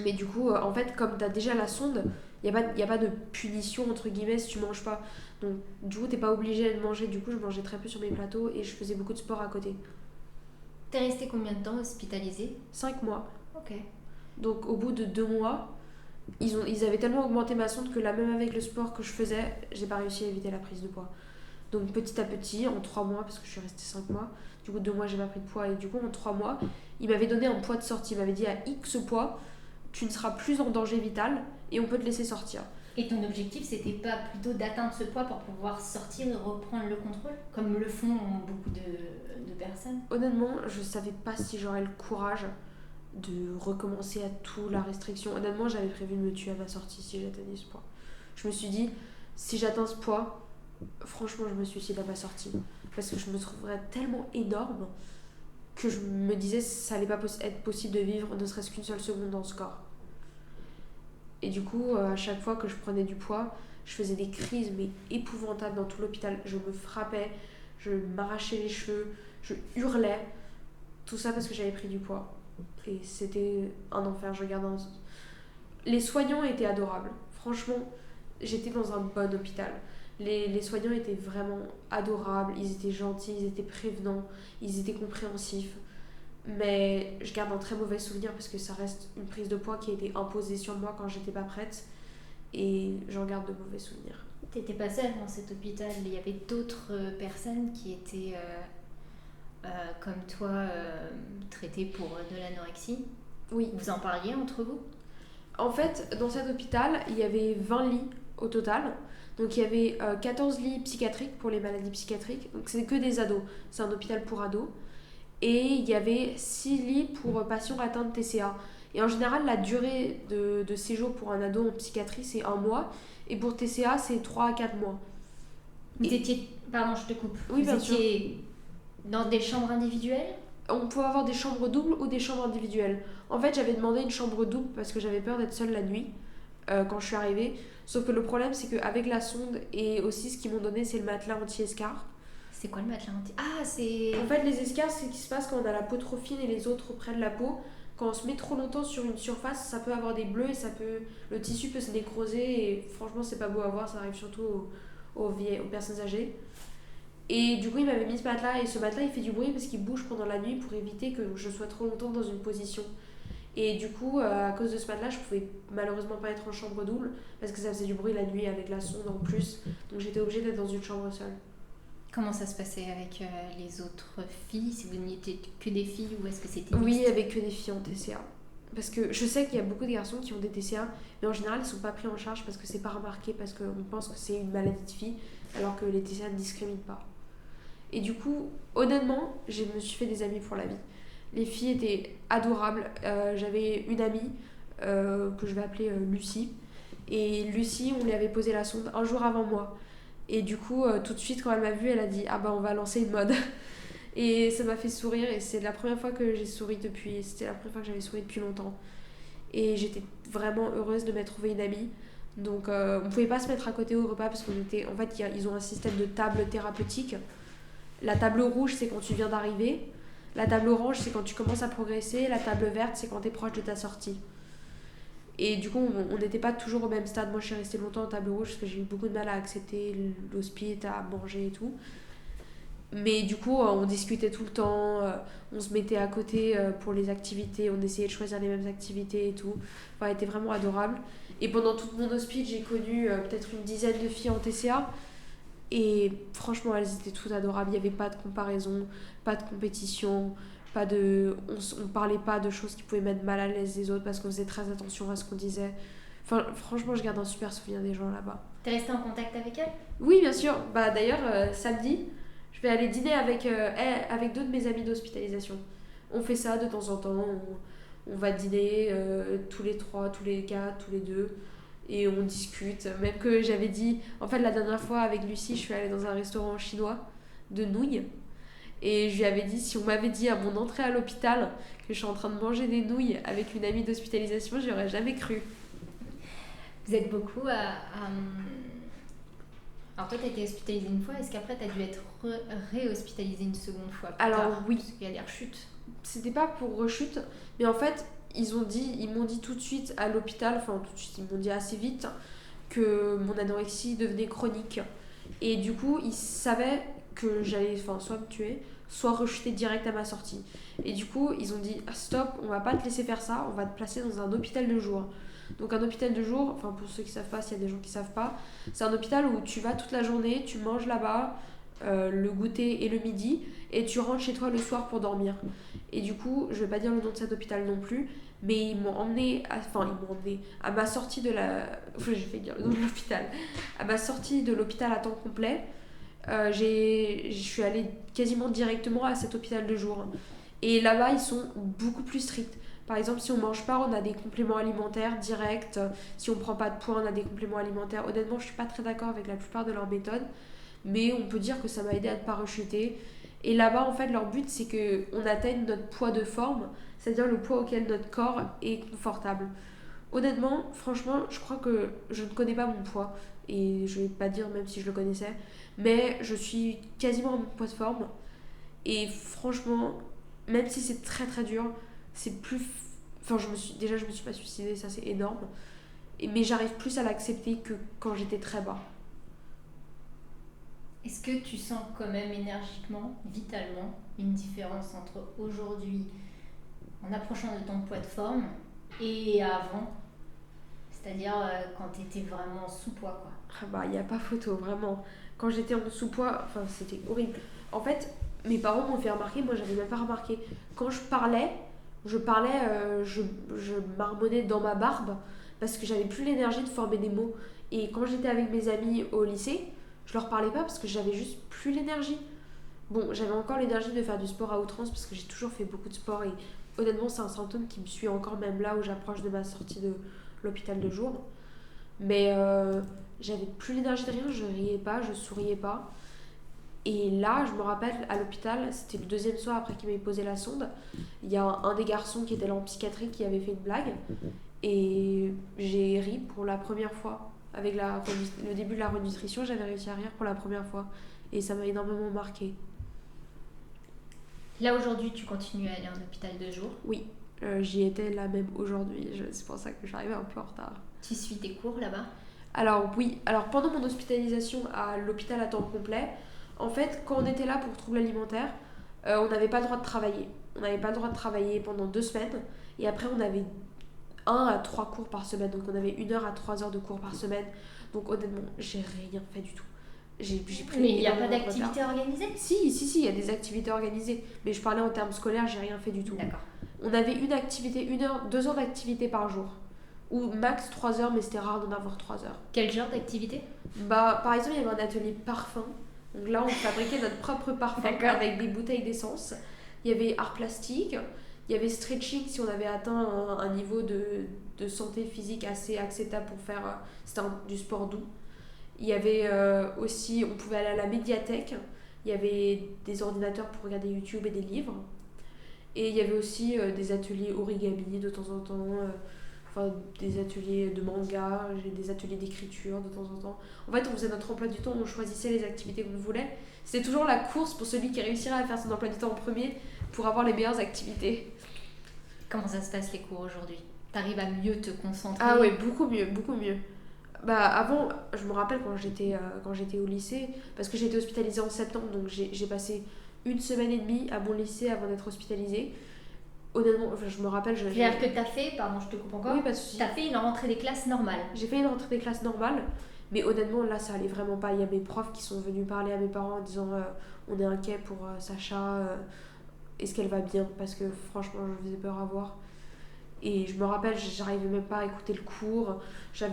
mais du coup, en fait, comme t'as déjà la sonde, y a pas de punition, entre guillemets, si tu manges pas. Donc, du coup, t'es pas obligé de manger. Du coup, je mangeais très peu sur mes plateaux et je faisais beaucoup de sport à côté. T'es resté combien de temps hospitalisé ? 5 mois. Ok. Donc, au bout de 2 mois, ils avaient tellement augmenté ma sonde que là, même avec le sport que je faisais, j'ai pas réussi à éviter la prise de poids. Donc petit à petit, en 3 mois, parce que je suis restée 5 mois, du coup 2 mois j'ai pas pris de poids et du coup en 3 mois, il m'avait donné un poids de sortie, il m'avait dit à X poids, tu ne seras plus en danger vital et on peut te laisser sortir. Et ton objectif c'était pas plutôt d'atteindre ce poids pour pouvoir sortir et reprendre le contrôle, comme le font beaucoup de personnes ? Honnêtement, je savais pas si j'aurais le courage de recommencer à tout, la restriction. Honnêtement, j'avais prévu de me tuer à ma sortie si j'atteignais ce poids. Je me suis dit, si j'atteins ce poids, franchement, je me suicide à ma sortie. Parce que je me trouverais tellement énorme que je me disais ça allait pas être possible de vivre ne serait-ce qu'une seule seconde dans ce corps. Et du coup, à chaque fois que je prenais du poids, je faisais des crises mais épouvantables dans tout l'hôpital. Je me frappais, je m'arrachais les cheveux, je hurlais. Tout ça parce que j'avais pris du poids. Et c'était un enfer. Les soignants étaient adorables. Franchement, j'étais dans un bon hôpital. Les soignants étaient vraiment adorables, ils étaient gentils, ils étaient prévenants, ils étaient compréhensifs. Mais je garde un très mauvais souvenir parce que ça reste une prise de poids qui a été imposée sur moi quand j'étais pas prête. Et j'en garde de mauvais souvenirs. T'étais pas seule dans cet hôpital, il y avait d'autres personnes qui étaient comme toi traitées pour de l'anorexie. Oui. Vous en parliez entre vous? En fait, dans cet hôpital, il y avait 20 lits au total. Donc il y avait 14 lits psychiatriques pour les maladies psychiatriques. Donc c'est que des ados. C'est un hôpital pour ados. Et il y avait 6 lits pour patients atteints de TCA. Et en général, la durée de séjour pour un ado en psychiatrie, c'est 1 mois. Et pour TCA, c'est 3 à 4 mois. Vous étiez... Pardon, je te coupe. Oui, bien sûr. Vous étiez dans des chambres individuelles? On pouvait avoir des chambres doubles ou des chambres individuelles. En fait, j'avais demandé une chambre double parce que j'avais peur d'être seule la nuit quand je suis arrivée. Sauf que le problème, c'est qu'avec la sonde et aussi ce qu'ils m'ont donné, c'est le matelas anti-escar. C'est quoi le matelas anti... Ah, c'est... En fait, les escars, c'est ce qui se passe quand on a la peau trop fine et les autres près de la peau. Quand on se met trop longtemps sur une surface, ça peut avoir des bleus et le tissu peut se nécroser. Et franchement, c'est pas beau à voir, ça arrive surtout aux personnes âgées. Et du coup, il m'avait mis ce matelas. Et ce matelas, il fait du bruit parce qu'il bouge pendant la nuit pour éviter que je sois trop longtemps dans une position. Et du coup, à cause de ce matelas, je pouvais malheureusement pas être en chambre double parce que ça faisait du bruit la nuit avec la sonde en plus. Donc j'étais obligée d'être dans une chambre seule. Comment ça se passait avec les autres filles? Si vous n'étiez que des filles ou est-ce que c'était Oui, mixte? avec que des filles en TCA. Parce que je sais qu'il y a beaucoup de garçons qui ont des TCA, mais en général, ils sont pas pris en charge parce que c'est pas remarqué, parce qu'on pense que c'est une maladie de filles, alors que les TCA ne discriminent pas. Et du coup, honnêtement, je me suis fait des amis pour la vie. Les filles étaient adorables. J'avais une amie que je vais appeler Lucie. Et Lucie, on lui avait posé la sonde un jour avant moi. Et du coup, tout de suite, quand elle m'a vue, elle a dit « Ah bah on va lancer une mode ». Et ça m'a fait sourire. Et c'est la première fois que j'ai souri depuis... C'était la première fois que j'avais souri depuis longtemps. Et j'étais vraiment heureuse de m'être trouvé une amie. Donc on pouvait pas se mettre à côté au repas parce qu'on était... En fait, ils ont un système de table thérapeutique. La table rouge, c'est quand tu viens d'arriver. La table orange, c'est quand tu commences à progresser. La table verte, c'est quand tu es proche de ta sortie. Et du coup, on n'était pas toujours au même stade. Moi, je suis restée longtemps en table rouge parce que j'ai eu beaucoup de mal à accepter l'hospice, à manger et tout. Mais du coup, on discutait tout le temps. On se mettait à côté pour les activités. On essayait de choisir les mêmes activités et tout. Enfin, elle était vraiment adorable. Et pendant tout mon hospice, j'ai connu peut-être une dizaine de filles en TCA. Et franchement, elles étaient toutes adorables. Il n'y avait pas de comparaison, pas de compétition, on parlait pas de choses qui pouvaient mettre mal à l'aise les autres parce qu'on faisait très attention à ce qu'on disait. Enfin, franchement, je garde un super souvenir des gens là-bas. T'es restée en contact avec elle? Oui, bien sûr. Bah, d'ailleurs, samedi, je vais aller dîner avec deux de mes amis d'hospitalisation. On fait ça de temps en temps. On va dîner tous les 3, tous les 4, tous les 2. Et on discute. Même que j'avais dit... En fait, la dernière fois, avec Lucie, je suis allée dans un restaurant chinois de nouilles. Et je lui avais dit, si on m'avait dit à mon entrée à l'hôpital que je suis en train de manger des nouilles avec une amie d'hospitalisation, j'y aurais jamais cru. Vous êtes beaucoup à... Alors toi, t'as été hospitalisée une fois. Est-ce qu'après, t'as dû être réhospitalisée une seconde fois plus Alors tard? oui. Parce qu'il y a des rechutes. C'était pas pour rechute, mais en fait, ils m'ont dit tout de suite à l'hôpital, enfin tout de suite, ils m'ont dit assez vite que mon anorexie devenait chronique. Et du coup, ils savaient que j'allais soit me tuer, soit rechuter direct à ma sortie. Et du coup, ils ont dit stop, on va pas te laisser faire ça, on va te placer dans un hôpital de jour. Donc un hôpital de jour, enfin pour ceux qui savent pas, s'il y a des gens qui savent pas, c'est un hôpital où tu vas toute la journée, tu manges là-bas, le goûter et le midi, et tu rentres chez toi le soir pour dormir. Et du coup, je vais pas dire le nom de cet hôpital non plus, mais ils m'ont emmené à ma sortie de la... Enfin, je vais dire le nom de l'hôpital. À ma sortie de l'hôpital à temps complet, je suis allée quasiment directement à cet hôpital de jour. Et là-bas, ils sont beaucoup plus stricts. Par exemple, si on mange pas, on a des compléments alimentaires directs. Si on prend pas de poids, on a des compléments alimentaires. Honnêtement, je suis pas très d'accord avec la plupart de leurs méthodes, mais on peut dire que ça m'a aidé à ne pas rechuter. Et là-bas, en fait, leur but, c'est qu'on atteigne notre poids de forme, c'est-à-dire le poids auquel notre corps est confortable. Honnêtement, franchement, je crois que je ne connais pas mon poids, et je vais pas dire même si je le connaissais, mais je suis quasiment à mon poids de forme. Et franchement, même si c'est très très dur, c'est plus. Enfin, je me suis pas suicidée, ça c'est énorme. Mais j'arrive plus à l'accepter que quand j'étais très bas. Est-ce que tu sens quand même énergiquement, vitalement, une différence entre aujourd'hui, en approchant de ton poids de forme, et avant? C'est-à-dire quand tu étais vraiment sous-poids, quoi. Ah bah, il n'y a pas photo, vraiment. Quand j'étais en sous-poids, enfin, c'était horrible. En fait, mes parents m'ont fait remarquer, moi j'avais même pas remarqué. Quand je marmonnais dans ma barbe parce que j'avais plus l'énergie de former des mots. Et quand j'étais avec mes amis au lycée, je leur parlais pas parce que j'avais juste plus l'énergie. Bon, j'avais encore l'énergie de faire du sport à outrance parce que j'ai toujours fait beaucoup de sport et honnêtement, c'est un symptôme qui me suit encore même là où j'approche de ma sortie de l'hôpital de jour. Mais j'avais plus l'énergie de rien, je riais pas, je souriais pas. Et là, je me rappelle, à l'hôpital, c'était le deuxième soir après qu'il m'ait posé la sonde, il y a un des garçons qui était là en psychiatrie qui avait fait une blague. Et j'ai ri pour la première fois. Avec le début de la renutrition, j'avais réussi à rire pour la première fois. Et ça m'a énormément marqué. Là aujourd'hui, tu continues à aller en hôpital de jour. Oui, j'y étais là même aujourd'hui. C'est pour ça que j'arrivais un peu en retard. Tu suis tes cours là-bas? Alors oui, alors pendant mon hospitalisation à l'hôpital à temps complet, en fait, quand on était là pour troubles alimentaires, on n'avait pas le droit de travailler. On n'avait pas le droit de travailler pendant 2 semaines. Et après, on avait 1 à 3 cours par semaine. Donc on avait 1 heure à 3 heures de cours par semaine. Donc honnêtement, j'ai rien fait du tout. J'ai pris Mais il n'y a pas énormément de d'activité retard. organisée? Si, il y a des activités organisées. Mais je parlais en termes scolaires, j'ai rien fait du tout. D'accord. On avait une activité, 1 heure, 2 heures d'activité par jour. Ou max 3 heures, mais c'était rare d'en avoir 3 heures. Quel genre d'activité? Bah, par exemple, il y avait un atelier parfum. Donc là, on fabriquait notre propre parfum D'accord. avec des bouteilles d'essence. Il y avait art plastique. Il y avait stretching si on avait atteint un niveau de santé physique assez acceptable pour faire du sport doux. Il y avait aussi, on pouvait aller à la médiathèque. Il y avait des ordinateurs pour regarder YouTube et des livres. Et il y avait aussi des ateliers origami de temps en temps. Des ateliers de manga, j'ai des ateliers d'écriture de temps en temps. En fait, on faisait notre emploi du temps, on choisissait les activités qu'on voulait. C'était toujours la course pour celui qui réussirait à faire son emploi du temps en premier pour avoir les meilleures activités. Comment ça se passe les cours aujourd'hui? T'arrives à mieux te concentrer? Ah ouais, beaucoup mieux, beaucoup mieux. Bah avant, je me rappelle quand j'étais au lycée, parce que j'ai été hospitalisée en septembre, donc j'ai passé 1 semaine et demie à mon lycée avant d'être hospitalisée. Honnêtement, je me rappelle... C'est-à-dire que t'as fait, pardon je te coupe encore, Oui, pas de souci. t'as fait une rentrée des classes normale. J'ai fait une rentrée des classes normales, mais honnêtement, là, ça allait vraiment pas. Il y a mes profs qui sont venus parler à mes parents en disant on est inquiet pour Sacha, est-ce qu'elle va bien? Parce que franchement, je faisais peur à voir. Et je me rappelle, j'arrivais même pas à écouter le cours. Je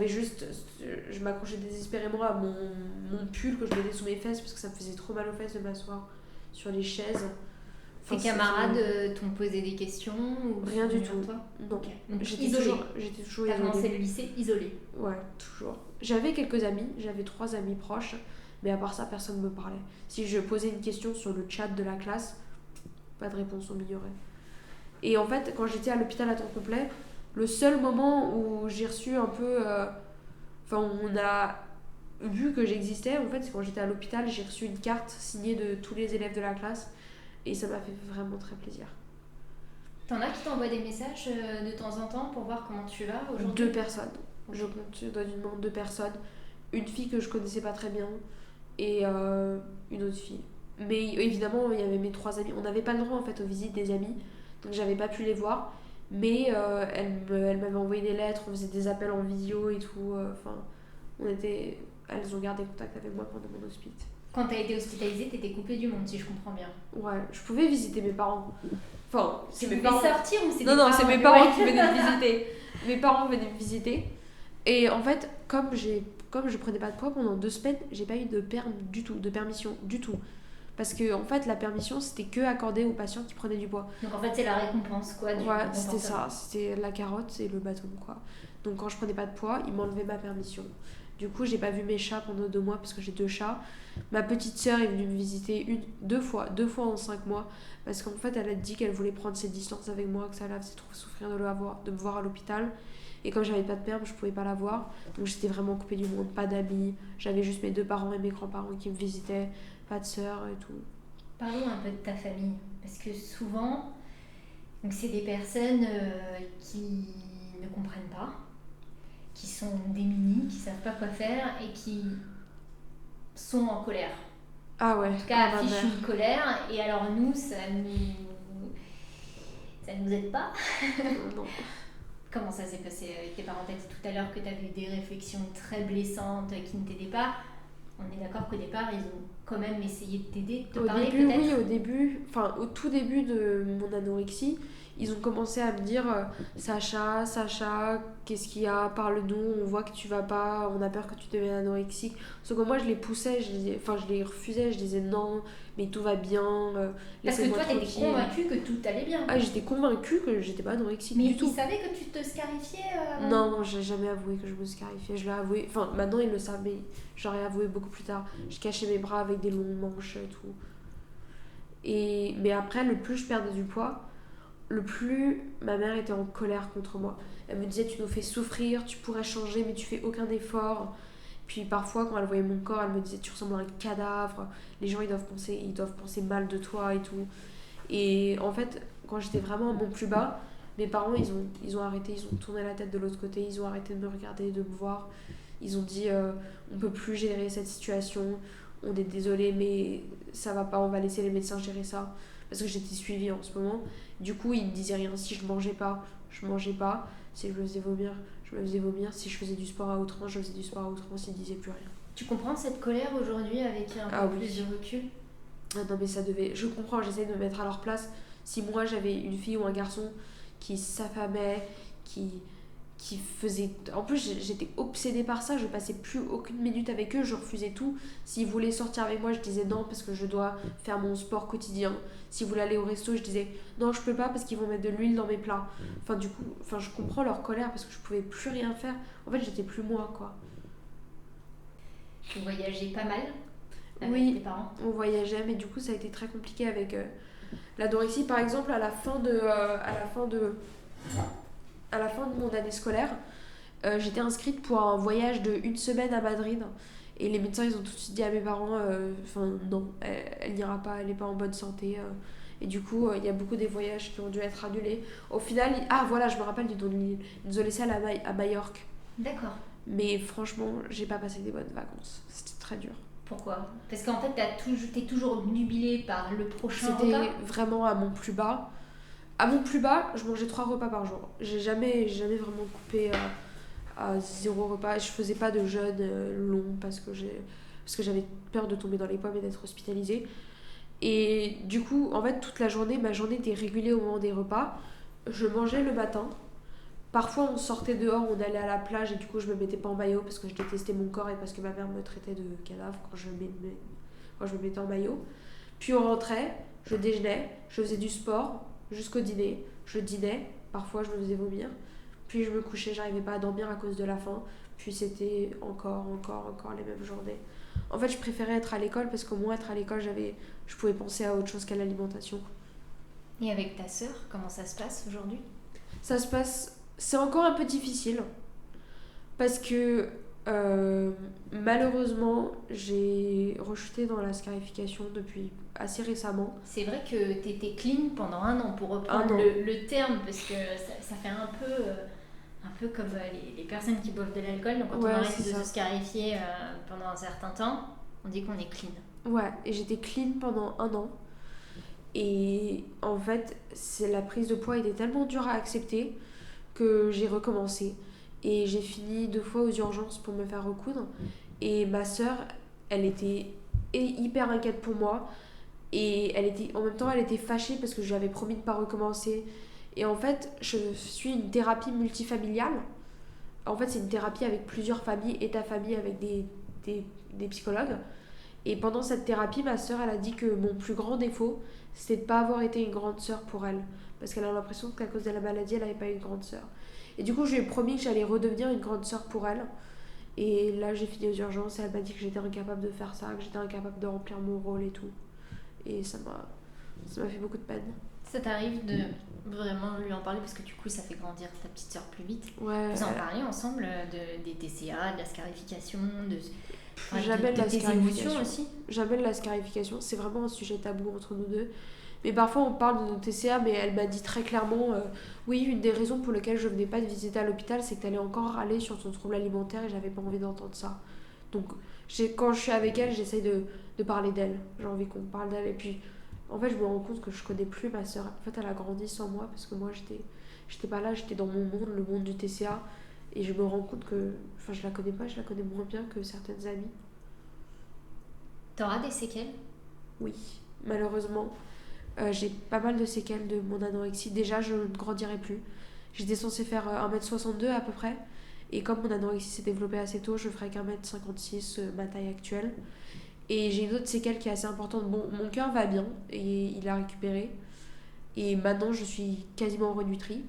m'accrochais désespérément à mon pull que je mettais sous mes fesses parce que ça me faisait trop mal aux fesses de m'asseoir sur les chaises. Tes camarades t'ont posé des questions ou Rien du tout. toi? Non. Ok. Donc J'étais isolée. toujours T'as isolée. commencé le lycée isolée. Ouais, toujours. J'avais quelques amis, j'avais 3 amis proches, mais à part ça, personne ne me parlait. Si je posais une question sur le chat de la classe, pas de réponse, on m'ignorait. Et en fait, quand j'étais à l'hôpital à temps complet, le seul moment où j'ai reçu un peu... on a vu que j'existais, en fait, c'est quand j'étais à l'hôpital, j'ai reçu une carte signée de tous les élèves de la classe, et ça m'a fait vraiment très plaisir. T'en as qui t'envoient des messages de temps en temps pour voir comment tu vas aujourd'hui? 2 personnes. Je dois du nom 2 personnes. Une fille que je connaissais pas très bien et une autre fille. Mais évidemment, il y avait mes 3 amis. On n'avait pas le droit en fait aux visites des amis, donc j'avais pas pu les voir. Mais elle m'avait envoyé des lettres, on faisait des appels en visio et tout. Elles ont gardé contact avec moi pendant mon hospice. Quand t'as été hospitalisée, t'étais coupée du monde, si je comprends bien. Ouais, je pouvais visiter mes parents. Enfin, Tu pouvais sortir ou c'était Non, c'est mes parents Ouais. qui venaient me visiter. Mes parents venaient me visiter. Et en fait, comme je prenais pas de poids pendant 2 semaines, j'ai pas eu de permission du tout. Parce que en fait, la permission, c'était que accordé aux patients qui prenaient du poids. Donc en fait, c'est la récompense, quoi, du Ouais, comportement. c'était ça. C'était la carotte et le bâton, quoi. Donc quand je prenais pas de poids, ils m'enlevaient ma permission. Du coup, j'ai pas vu mes chats pendant 2 mois parce que j'ai 2 chats. Ma petite sœur est venue me visiter 2 fois en 5 mois. Parce qu'en fait, elle a dit qu'elle voulait prendre ses distances avec moi, que ça la faisait trop souffrir de me voir à l'hôpital. Et comme j'avais pas de perme, je pouvais pas la voir. Donc j'étais vraiment coupée du monde, pas d'amis. J'avais juste mes 2 parents et mes grands-parents qui me visitaient. Pas de sœur et tout. Parlons un peu de ta famille, parce que souvent, donc c'est des personnes qui ne comprennent pas, qui sont démunies, qui savent pas quoi faire et qui sont en colère. Ah ouais, En tout cas, ma affichent mère. une colère, et alors nous, ça nous aide pas. Non. Comment ça s'est passé avec tes parents? T'as dit tout à l'heure que tu avais eu des réflexions très blessantes qui ne t'aidaient pas. On est d'accord qu'au départ, ils ont quand même essayé de t'aider, de te Au parler début, peut-être? oui, au tout début de mon anorexie, ils ont commencé à me dire Sacha, qu'est-ce qu'il y a? Parle-nous, on voit que tu vas pas, on a peur que tu deviennes anorexique. Sauf que moi, je les poussais, je les refusais, je disais non, mais tout va bien, Parce que laissez-moi toi, t'étais tranquille. convaincue que tout allait bien. Ah, j'étais convaincue que j'étais pas anorexique Mais du ils tout. savaient que tu te scarifiais avant? Non, j'ai jamais avoué que je me scarifiais. Je l'ai avoué. Enfin, maintenant ils le savent, mais j'aurais avoué beaucoup plus tard. Je cachais mes bras avec des longs manches et tout. Mais après, le plus je perdais du poids, le plus ma mère était en colère contre moi. Elle me disait: tu nous fais souffrir, tu pourrais changer, mais tu fais aucun effort. Puis parfois, quand elle voyait mon corps, elle me disait: tu ressembles à un cadavre. Les gens, ils doivent penser mal de toi et tout. Et en fait, quand j'étais vraiment à mon plus bas, mes parents, ils ont arrêté, ils ont tourné la tête de l'autre côté, ils ont arrêté de me regarder, de me voir. Ils ont dit on peut plus gérer cette situation, on est désolé, mais ça va pas, on va laisser les médecins gérer ça. Parce que j'étais suivie en ce moment. Du coup, ils me disaient rien. Si je mangeais pas, je mangeais pas. Si je me faisais vomir, je me faisais vomir. Si je faisais du sport à outrance, je faisais du sport à outrance, ils disaient plus rien. Tu comprends cette colère aujourd'hui avec un peu Oui. plus de recul? Ah non, mais ça devait. Je comprends, j'essaie de me mettre à leur place. Si moi j'avais une fille ou un garçon qui s'affamait, qui faisait. En plus, j'étais obsédée par ça, je passais plus aucune minute avec eux, je refusais tout. S'ils voulaient sortir avec moi, je disais non parce que je dois faire mon sport quotidien. S'ils voulaient aller au resto, je disais non, je peux pas parce qu'ils vont mettre de l'huile dans mes plats. Enfin, du coup, je comprends leur colère parce que je pouvais plus rien faire. En fait, j'étais plus moi, quoi. Tu voyageais pas mal avec Oui. tes parents? On voyageait, mais du coup, ça a été très compliqué avec l'anorexie. Par exemple, à la fin de mon année scolaire, j'étais inscrite pour un voyage de 1 semaine à Madrid. Et les médecins, ils ont tout de suite dit à mes parents non, elle n'ira pas, elle n'est pas en bonne santé. Et du coup, il y a beaucoup des voyages qui ont dû être annulés. Au final, voilà, je me rappelle du nom de l'île. Ils nous ont laissé à Majorque. D'accord. Mais franchement, j'ai pas passé des bonnes vacances. C'était très dur. Pourquoi? Parce qu'en fait, t'es toujours nubilée par le prochain C'était repas? vraiment à mon plus bas. À mon plus bas, je mangeais 3 repas par jour. J'ai jamais vraiment coupé à 0 repas. Je faisais pas de jeûne long parce que j'avais peur de tomber dans les pommes et d'être hospitalisée. Et du coup, en fait, toute la journée, ma journée était régulée au moment des repas. Je mangeais le matin. Parfois, on sortait dehors, on allait à la plage et du coup, je me mettais pas en maillot parce que je détestais mon corps et parce que ma mère me traitait de cadavre quand je me mettais en maillot. Puis on rentrait, je déjeunais, je faisais du sport jusqu'au dîner. Je dînais, parfois je me faisais vomir. Puis je me couchais, j'arrivais pas à dormir à cause de la faim. Puis c'était encore les mêmes journées. En fait, je préférais être à l'école parce qu'au moins être à l'école, je pouvais penser à autre chose qu'à l'alimentation. Et avec ta sœur, comment ça se passe aujourd'hui? Ça se passe... C'est encore un peu difficile parce que malheureusement, j'ai rechuté dans la scarification depuis assez récemment. C'est vrai que t'étais clean pendant 1 an, pour reprendre le terme, parce que ça fait un peu comme les personnes qui boivent de l'alcool. Donc quand on arrête de se scarifier pendant un certain temps, on dit qu'on est clean. Ouais, et j'étais clean pendant 1 an. Et en fait, la prise de poids était tellement dure à accepter que j'ai recommencé. Et j'ai fini 2 fois aux urgences pour me faire recoudre. Et ma sœur, elle était hyper inquiète pour moi. Et en même temps, elle était fâchée parce que je lui avais promis de ne pas recommencer. Et en fait, je suis une thérapie multifamiliale. En fait, c'est une thérapie avec plusieurs familles et ta famille avec des psychologues. Et pendant cette thérapie, ma sœur, elle a dit que mon plus grand défaut, c'était de pas avoir été une grande sœur pour elle. Parce qu'elle a l'impression qu'à cause de la maladie, elle n'avait pas eu une grande sœur. Et du coup, je lui ai promis que j'allais redevenir une grande sœur pour elle. Et là, j'ai fini aux urgences et elle m'a dit que j'étais incapable de faire ça, que j'étais incapable de remplir mon rôle et tout. Et ça m'a fait beaucoup de peine. Ça t'arrive de vraiment lui en parler parce que du coup ça fait grandir ta petite sœur plus vite. Ouais. Vous en parlez ensemble des TCA, de la scarification, Jamais de la tes scarification. émotions aussi. Jamais de la scarification, c'est vraiment un sujet tabou entre nous deux. Mais parfois on parle de nos TCA, mais elle m'a dit très clairement oui, une des raisons pour lesquelles je venais pas te visiter à l'hôpital, c'est que t'allais encore râler sur ton trouble alimentaire et j'avais pas envie d'entendre ça. Donc quand je suis avec elle, j'essaye de parler d'elle. J'ai envie qu'on parle d'elle. Et puis en fait, je me rends compte que je connais plus ma soeur. En fait, elle a grandi sans moi parce que moi j'étais pas là, j'étais dans mon monde, le monde du TCA. Et je me rends compte que je la connais pas, je la connais moins bien que certaines amies. T'auras des séquelles? Oui, malheureusement. J'ai pas mal de séquelles de mon anorexie. Déjà, je ne grandirai plus. J'étais censée faire 1m62 à peu près. Et comme mon anorexie s'est développée assez tôt, je ferai qu'1m56 ma taille actuelle. Et j'ai une autre séquelle qui est assez importante. Bon, mon cœur va bien et il a récupéré. Et maintenant, je suis quasiment renutrie.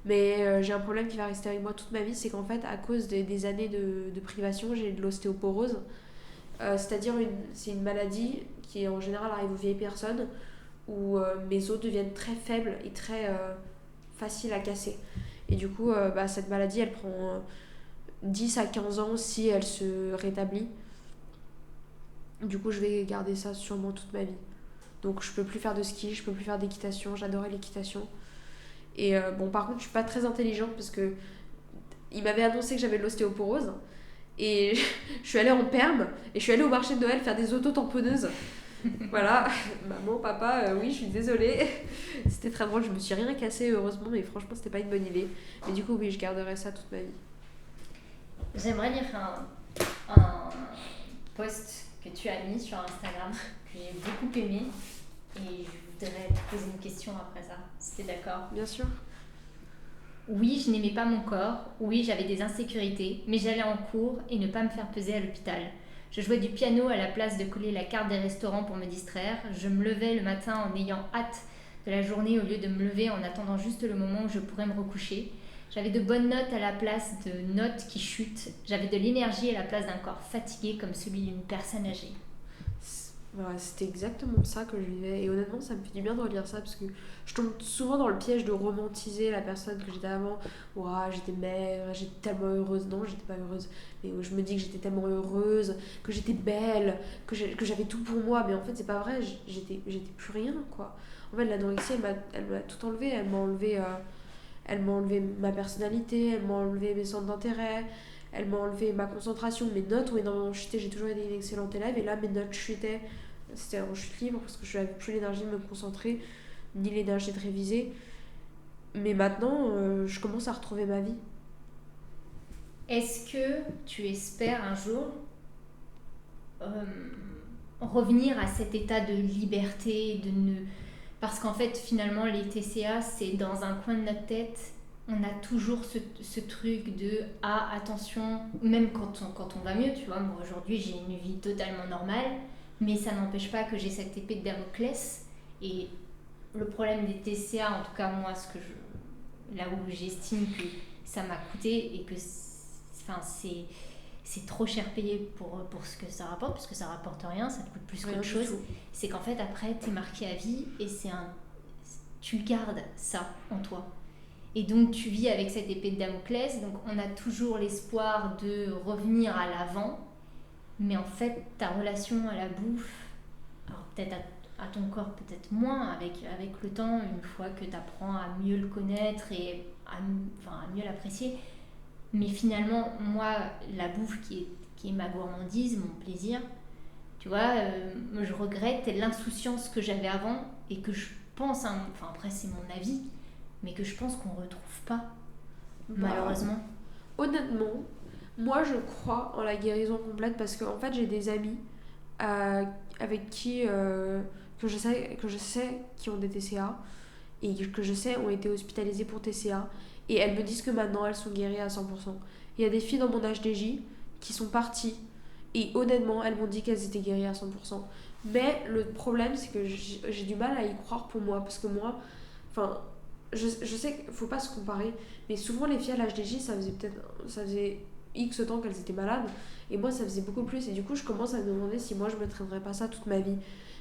Mais j'ai un problème qui va rester avec moi toute ma vie. C'est qu'en fait, à cause des années de privation, j'ai de l'ostéoporose. C'est-à-dire, c'est une maladie qui en général arrive aux vieilles personnes où mes os deviennent très faibles et très faciles à casser. Et du coup, cette maladie, elle prend 10 à 15 ans si elle se rétablit. Du coup, je vais garder ça sûrement toute ma vie. Donc, je peux plus faire de ski, je peux plus faire d'équitation. J'adorais l'équitation. Et par contre, je suis pas très intelligente parce que il m'avait annoncé que j'avais de l'ostéoporose. Et je suis allée en perme et je suis allée au marché de Noël faire des auto-tamponneuses. Voilà, maman, papa, oui, je suis désolée. C'était très drôle, je me suis rien cassé heureusement, mais franchement, c'était pas une bonne idée. Mais du coup, oui, je garderai ça toute ma vie. J'aimerais lire un post que tu as mis sur Instagram que j'ai beaucoup aimé et je voudrais te poser une question après ça, si t'es d'accord. Bien sûr. Oui, je n'aimais pas mon corps, oui, j'avais des insécurités, mais j'allais en cours et ne pas me faire peser à l'hôpital. Je jouais du piano à la place de coller la carte des restaurants pour me distraire. Je me levais le matin en ayant hâte de la journée au lieu de me lever en attendant juste le moment où je pourrais me recoucher. J'avais de bonnes notes à la place de notes qui chutent. J'avais de l'énergie à la place d'un corps fatigué comme celui d'une personne âgée. Ouais, c'était exactement ça que je vivais. Et honnêtement, ça me fait du bien de relire ça parce que je tombe souvent dans le piège de romantiser la personne que j'étais avant. Ouah, j'étais maigre, j'étais tellement heureuse. Non, j'étais pas heureuse. Mais je me dis que j'étais tellement heureuse, que j'étais belle, que j'avais tout pour moi. Mais en fait, c'est pas vrai. J'étais plus rien, quoi. En fait, l'anorexie, elle m'a tout enlevé. Elle m'a enlevé ma personnalité, elle m'a enlevé mes centres d'intérêt. Elle m'a enlevé ma concentration, mes notes ont énormément chuté. J'ai toujours été une excellente élève et là, mes notes chutaient. C'était en chute libre parce que je n'avais plus l'énergie de me concentrer, ni l'énergie de réviser. Mais maintenant, je commence à retrouver ma vie. Est-ce que tu espères un jour revenir à cet état de liberté, parce qu'en fait, finalement, les TCA, c'est dans un coin de notre tête. On a toujours ce truc de « Ah, attention », même quand on va mieux, tu vois. Moi, aujourd'hui, j'ai une vie totalement normale, mais ça n'empêche pas que j'ai cette épée de Damoclès. Et le problème des TCA, en tout cas, moi, là où j'estime que ça m'a coûté et que c'est trop cher payé pour ce que ça rapporte, parce que ça rapporte rien, ça te coûte plus qu'autre chose. C'est qu'en fait, après, t'es marqué à vie et tu gardes ça en toi. Et donc tu vis avec cette épée de Damoclès, donc on a toujours l'espoir de revenir à l'avant, mais en fait ta relation à la bouffe, alors peut-être à ton corps, peut-être moins avec le temps, une fois que tu apprends à mieux le connaître et à mieux l'apprécier, mais finalement moi la bouffe qui est ma gourmandise, mon plaisir, tu vois, je regrette l'insouciance que j'avais avant et que je pense, après c'est mon avis, mais que je pense qu'on ne retrouve pas, malheureusement. Honnêtement, moi je crois en la guérison complète parce qu'en fait j'ai des amis avec qui que je sais qui ont des TCA et que je sais ont été hospitalisées pour TCA et elles me disent que maintenant elles sont guéries à 100%. Il y a des filles dans mon HDJ qui sont parties Et honnêtement, elles m'ont dit qu'elles étaient guéries à 100%. Mais le problème, c'est que j'ai du mal à y croire pour moi. Parce que moi, enfin, je sais qu'il faut pas se comparer. Mais souvent, les filles à l'HDJ, ça faisait X temps qu'elles étaient malades. Et moi, ça faisait beaucoup plus. Et du coup, je commence à me demander si moi, je me traînerais pas ça toute ma vie.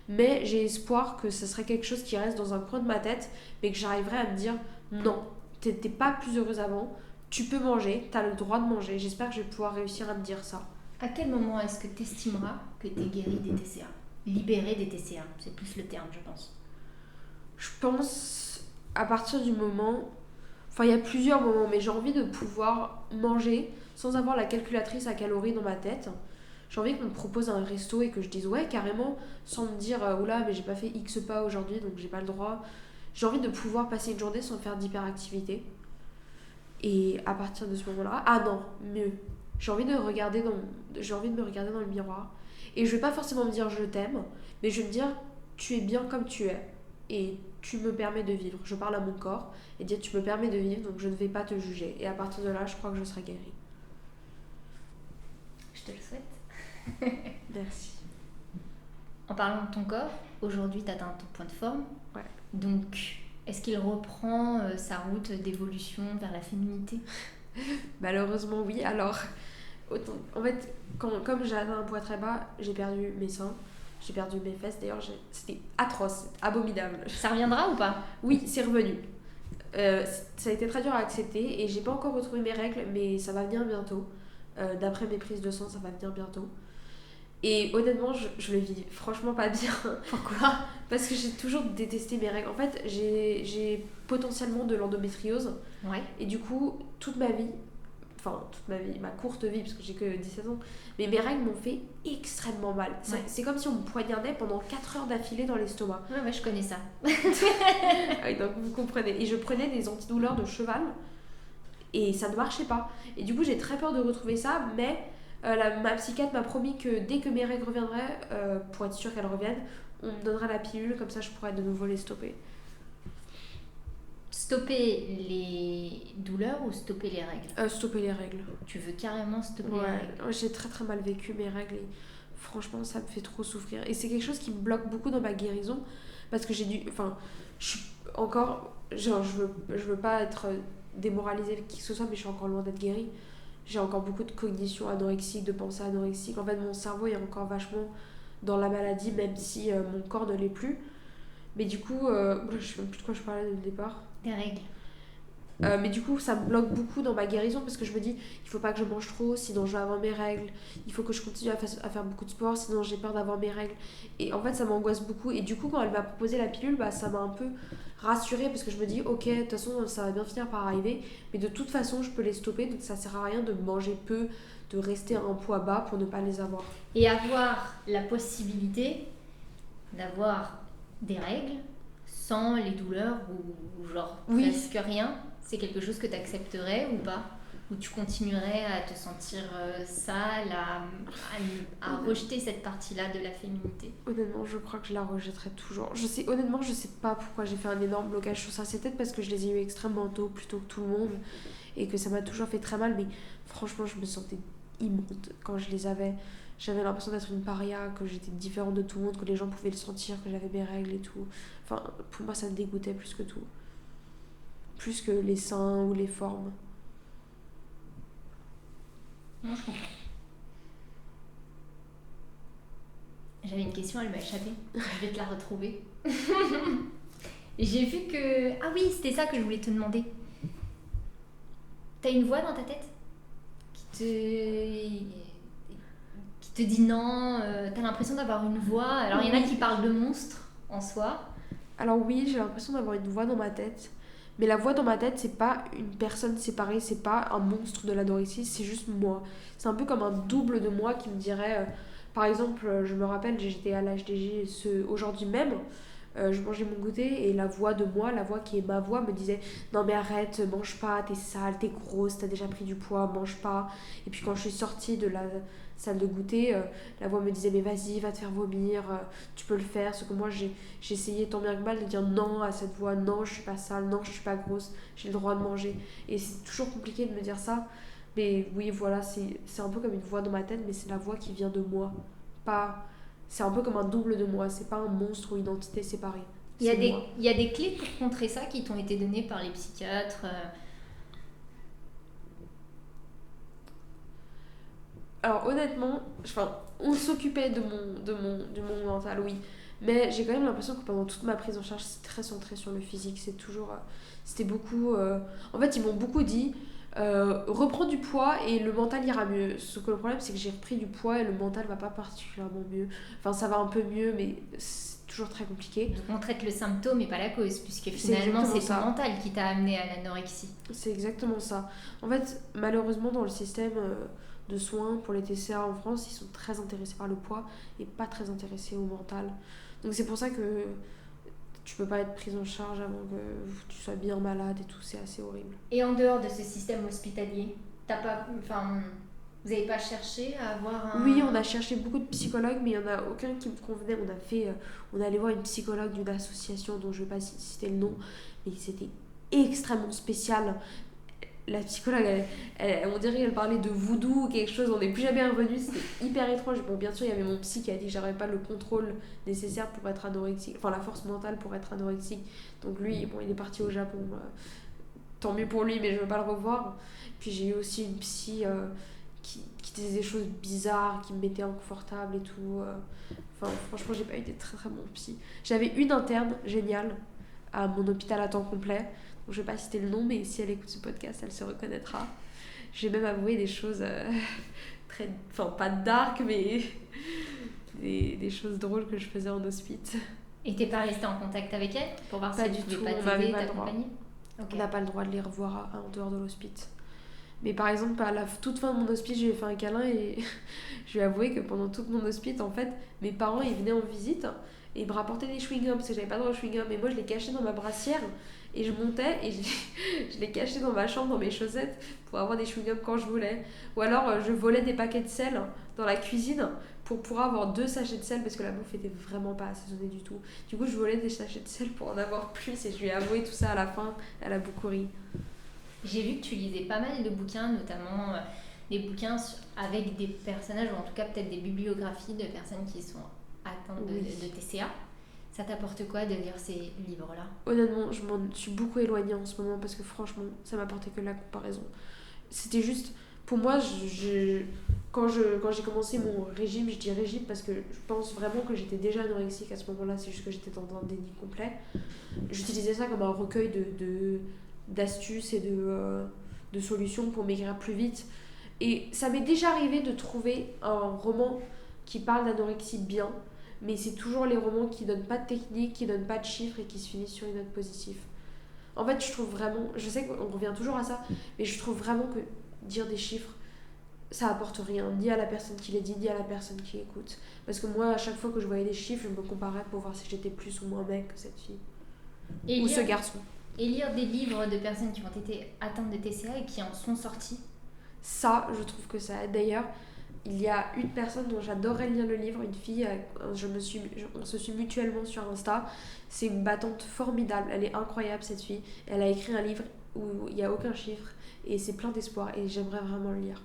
Mais j'ai espoir que ce serait quelque chose qui reste dans un coin de ma tête. Mais que j'arriverai à me dire, non, t'étais pas plus heureuse avant. Tu peux manger, t'as le droit de manger. J'espère que je vais pouvoir réussir à me dire ça. À quel moment est-ce que tu estimeras que tu es guérie des TCA? Libérée des TCA, c'est plus le terme, je pense. Je pense à partir du moment... Enfin, il y a plusieurs moments, mais j'ai envie de pouvoir manger sans avoir la calculatrice à calories dans ma tête. J'ai envie qu'on me propose un resto et que je dise ouais, carrément, sans me dire oula, mais j'ai pas fait X pas aujourd'hui, donc j'ai pas le droit. J'ai envie de pouvoir passer une journée sans faire d'hyperactivité. Et à partir de ce moment-là, ah non, mieux. J'ai envie de me regarder dans le miroir. Et je vais pas forcément me dire je t'aime, mais je vais me dire tu es bien comme tu es. Et tu me permets de vivre. Je parle à mon corps et dire tu me permets de vivre, donc je ne vais pas te juger. Et à partir de là, je crois que je serai guérie. Je te le souhaite. Merci. En parlant de ton corps, aujourd'hui tu atteins ton point de forme. Ouais. Donc, est-ce qu'il reprend sa route d'évolution vers la féminité? Malheureusement, oui. Alors, en fait, comme j'ai atteint un poids très bas, j'ai perdu mes seins, j'ai perdu mes fesses. D'ailleurs, c'était atroce, abominable. Ça reviendra ou pas? Oui, c'est revenu. Ça a été très dur à accepter et j'ai pas encore retrouvé mes règles, mais ça va venir bientôt. D'après mes prises de sang, ça va venir bientôt. Et honnêtement, je le vis franchement pas bien. Pourquoi? Parce que j'ai toujours détesté mes règles. En fait, j'ai potentiellement de l'endométriose. Ouais. Et du coup, ma courte vie, parce que j'ai que 17 ans, mais mes règles m'ont fait extrêmement mal. Ouais. C'est comme si on me poignardait pendant 4 heures d'affilée dans l'estomac. Ouais, je connais ça. Ah oui, donc vous comprenez. Et je prenais des antidouleurs de cheval et ça ne marchait pas. Et du coup, j'ai très peur de retrouver ça, mais ma psychiatre m'a promis que dès que mes règles reviendraient, pour être sûre qu'elles reviennent, on me donnera la pilule, comme ça je pourrais de nouveau les stopper. Stopper les douleurs ou stopper les règles? Stopper les règles. Tu veux carrément stopper les Ouais, règles? j'ai très très mal vécu mes règles et franchement ça me fait trop souffrir. Et c'est quelque chose qui me bloque beaucoup dans ma guérison parce que je suis encore, genre je veux pas être démoralisée avec qui que ce soit, mais je suis encore loin d'être guérie. J'ai encore beaucoup de cognition anorexique, de pensée anorexique. En fait, mon cerveau est encore vachement dans la maladie, même si mon corps ne l'est plus. Mais du coup, je sais même plus de quoi je parlais dès le départ. Des règles. Mais du coup, ça me bloque beaucoup dans ma guérison parce que je me dis, il faut pas que je mange trop, sinon je vais avoir mes règles. Il faut que je continue à faire beaucoup de sport, sinon j'ai peur d'avoir mes règles. Et en fait, ça m'angoisse beaucoup. Et du coup, quand elle m'a proposé la pilule, ça m'a un peu rassurée parce que je me dis, ok, de toute façon, ça va bien finir par arriver. Mais de toute façon, je peux les stopper, donc ça sert à rien de manger peu, de rester à un poids bas pour ne pas les avoir. Et avoir la possibilité d'avoir des règles sans les douleurs ou genre Oui. presque rien, c'est quelque chose que tu accepterais ou pas? Ou tu continuerais à te sentir sale, à rejeter cette partie-là de la féminité? Honnêtement, je crois que je la rejetterai toujours. Honnêtement, je sais pas pourquoi j'ai fait un énorme blocage sur ça. C'est peut-être parce que je les ai eu extrêmement tôt, plutôt que tout le monde, et que ça m'a toujours fait très mal. Mais franchement, je me sentais immonde quand je les avais. J'avais l'impression d'être une paria, que j'étais différente de tout le monde, que les gens pouvaient le sentir, que j'avais mes règles et tout. Enfin, pour moi, ça me dégoûtait plus que tout. Plus que les seins ou les formes. Non, je comprends. J'avais une question, elle m'a échappé. Je vais te la retrouver. J'ai vu que... Ah oui, c'était ça que je voulais te demander. T'as une voix dans ta tête qui te dit non, t'as l'impression d'avoir une voix. Alors il y en a qui parlent de monstre en soi. Alors oui, j'ai l'impression d'avoir une voix dans ma tête. Mais la voix dans ma tête, c'est pas une personne séparée, c'est pas un monstre de l'anorexie, c'est juste moi. C'est un peu comme un double de moi qui me dirait... par exemple, je me rappelle, j'étais à l'HDG aujourd'hui même, je mangeais mon goûter et la voix de moi, la voix qui est ma voix, me disait « Non mais arrête, mange pas, t'es sale, t'es grosse, t'as déjà pris du poids, mange pas. » Et puis quand je suis sortie de la salle de goûter, la voix me disait « Mais vas-y, va te faire vomir, tu peux le faire. » Sauf que moi, j'ai essayé tant bien que mal de dire non à cette voix. Non, je suis pas sale, non, je suis pas grosse, j'ai le droit de manger. Et c'est toujours compliqué de me dire ça Mais oui, voilà, c'est un peu comme une voix dans ma tête, mais c'est la voix qui vient de moi. Pas... C'est un peu comme un double de moi, c'est pas un monstre ou une entité séparée. Il y, a C'est des, moi. il y a des clés pour contrer ça qui t'ont été données par les psychiatres. Alors honnêtement, on s'occupait de mon mental, oui. Mais j'ai quand même l'impression que pendant toute ma prise en charge, c'est très centré sur le physique. C'était beaucoup... En fait, ils m'ont beaucoup dit, reprends du poids et le mental ira mieux. Sauf que le problème, c'est que j'ai repris du poids et le mental va pas particulièrement mieux. Enfin, ça va un peu mieux, mais c'est toujours très compliqué. Donc on traite le symptôme et pas la cause, puisque C'est finalement exactement c'est ça. ton mental qui t'a amené à l'anorexie. C'est exactement ça. En fait, malheureusement, dans le système de soins pour les TCA en France, ils sont très intéressés par le poids et pas très intéressés au mental. Donc c'est pour ça que tu peux pas être prise en charge avant que tu sois bien malade et tout, c'est assez horrible. Et en dehors de ce système hospitalier, vous n'avez pas cherché à avoir un... Oui, on a cherché beaucoup de psychologues, mais il n'y en a aucun qui me convenait. On est allé voir une psychologue d'une association dont je ne vais pas citer le nom, mais c'était extrêmement spécial. La psychologue, on dirait qu'elle parlait de voodoo ou quelque chose, on n'est plus jamais revenu, c'était hyper étrange. Bon, bien sûr, il y avait mon psy qui a dit que j'avais pas le contrôle nécessaire pour être anorexique, enfin la force mentale pour être anorexique. Donc lui, bon, il est parti au Japon, tant mieux pour lui, mais je veux pas le revoir. Puis j'ai eu aussi une psy qui disait des choses bizarres, qui me mettait inconfortable et tout. Enfin, franchement, j'ai pas eu des très très bons psy. J'avais une interne géniale à mon hôpital à temps complet. Donc, je vais pas citer le nom, mais si elle écoute ce podcast, elle se reconnaîtra. J'ai même avoué des choses très... Enfin, pas dark, mais des choses drôles que je faisais en hospice. Et t'es pas resté en contact avec elle pour voir Pas si du elle pouvait tout, pas on n'avait t'aider, pas le droit. t'accompagner? Ok. On n'a pas le droit de les revoir en dehors de l'hospice. Mais par exemple, à la toute fin de mon hospice, je lui ai fait un câlin et je lui ai avoué que pendant tout mon hospice, en fait, mes parents, ils venaient en visite et ils me rapportaient des chewing-gums parce que j'avais pas droit aux chewing-gums. Et moi, je les cachais dans ma brassière et je montais et je les cachais dans ma chambre, dans mes chaussettes pour avoir des chewing-gums quand je voulais. Ou alors, je volais des paquets de sel dans la cuisine pour pouvoir avoir 2 sachets de sel parce que la bouffe était vraiment pas assaisonnée du tout. Du coup, je volais des sachets de sel pour en avoir plus et je lui ai avoué tout ça à la fin. Elle a beaucoup ri. J'ai vu que tu lisais pas mal de bouquins, notamment des bouquins avec des personnages, ou en tout cas peut-être des bibliographies de personnes qui sont atteintes de TCA. Ça t'apporte quoi de lire ces livres-là? Honnêtement, je m'en suis beaucoup éloignée en ce moment parce que franchement, ça m'apportait que de la comparaison. C'était juste, pour moi, quand j'ai commencé mon régime, je dis régime parce que je pense vraiment que j'étais déjà anorexique à ce moment-là, c'est juste que j'étais dans un déni complet. J'utilisais ça comme un recueil d'astuces et de solutions pour maigrir plus vite. Et ça m'est déjà arrivé de trouver un roman qui parle d'anorexie bien, mais c'est toujours les romans qui donnent pas de technique, qui donnent pas de chiffres et qui se finissent sur une note positive. En fait, je trouve vraiment, je sais qu'on revient toujours à ça, mais je trouve vraiment que dire des chiffres, ça apporte rien, ni à la personne qui les dit, ni à la personne qui écoute. Parce que moi, à chaque fois que je voyais des chiffres, je me comparais pour voir si j'étais plus ou moins mec que cette fille. Ou ce garçon. Et lire des livres de personnes qui ont été atteintes de TCA et qui en sont sorties. Ça, je trouve que ça aide. D'ailleurs, il y a une personne dont j'adorerais lire le livre, une fille, on se suit mutuellement sur Insta. C'est une battante formidable, elle est incroyable cette fille. Elle a écrit un livre où il n'y a aucun chiffre et c'est plein d'espoir et j'aimerais vraiment le lire.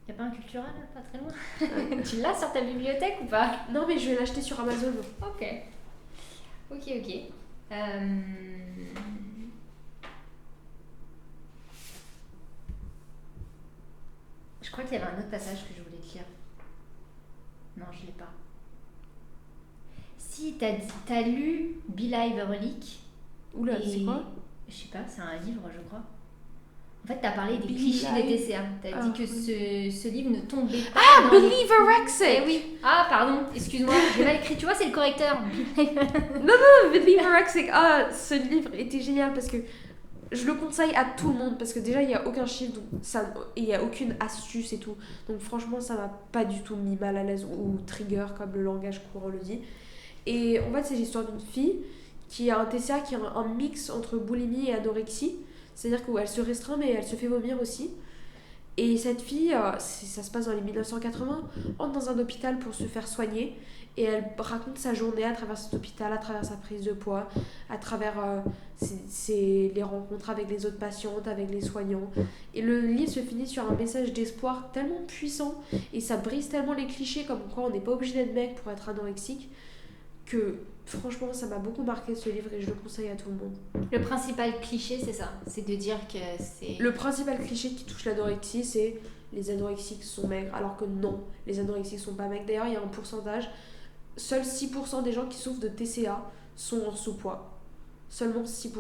Y'a pas un Cultura là, pas très loin? Tu l'as sur ta bibliothèque ou pas? Non, mais je vais l'acheter sur Amazon. Ok. Je crois qu'il y avait un autre passage que je voulais te lire. Non, je l'ai pas. Si, t'as lu Believe Relic. Oula, c'est quoi? Je sais pas, c'est un livre, je crois. En fait, t'as parlé des Believe. clichés des TCA. T'as dit que ce livre ne tombait pas. Ah, dans Believerexic! Eh oui. Ah, pardon, excuse-moi, j'ai mal écrit. Tu vois, c'est le correcteur. Believerexic! Ah, ce livre était génial parce que je le conseille à tout le monde parce que déjà il n'y a aucun chiffre et il n'y a aucune astuce et tout. Donc franchement, ça m'a pas du tout mis mal à l'aise ou trigger comme le langage courant le dit. Et en fait, c'est l'histoire d'une fille qui a un TCA qui a un mix entre boulimie et anorexie. C'est-à-dire qu'elle se restreint mais elle se fait vomir aussi. Et cette fille, ça se passe dans les 1980, entre dans un hôpital pour se faire soigner. Et elle raconte sa journée à travers cet hôpital, à travers sa prise de poids, à travers les rencontres avec les autres patientes, avec les soignants. Et le livre se finit sur un message d'espoir tellement puissant, et ça brise tellement les clichés comme quoi on n'est pas obligé d'être mec pour être anorexique, que franchement ça m'a beaucoup marqué ce livre et je le conseille à tout le monde. Le principal cliché, c'est ça. C'est de dire que c'est... Le principal cliché qui touche l'anorexie, c'est les anorexiques sont maigres, alors que non, les anorexiques sont pas maigres. D'ailleurs, il y a un pourcentage, seuls 6% des gens qui souffrent de TCA sont en sous-poids. Seulement 6%.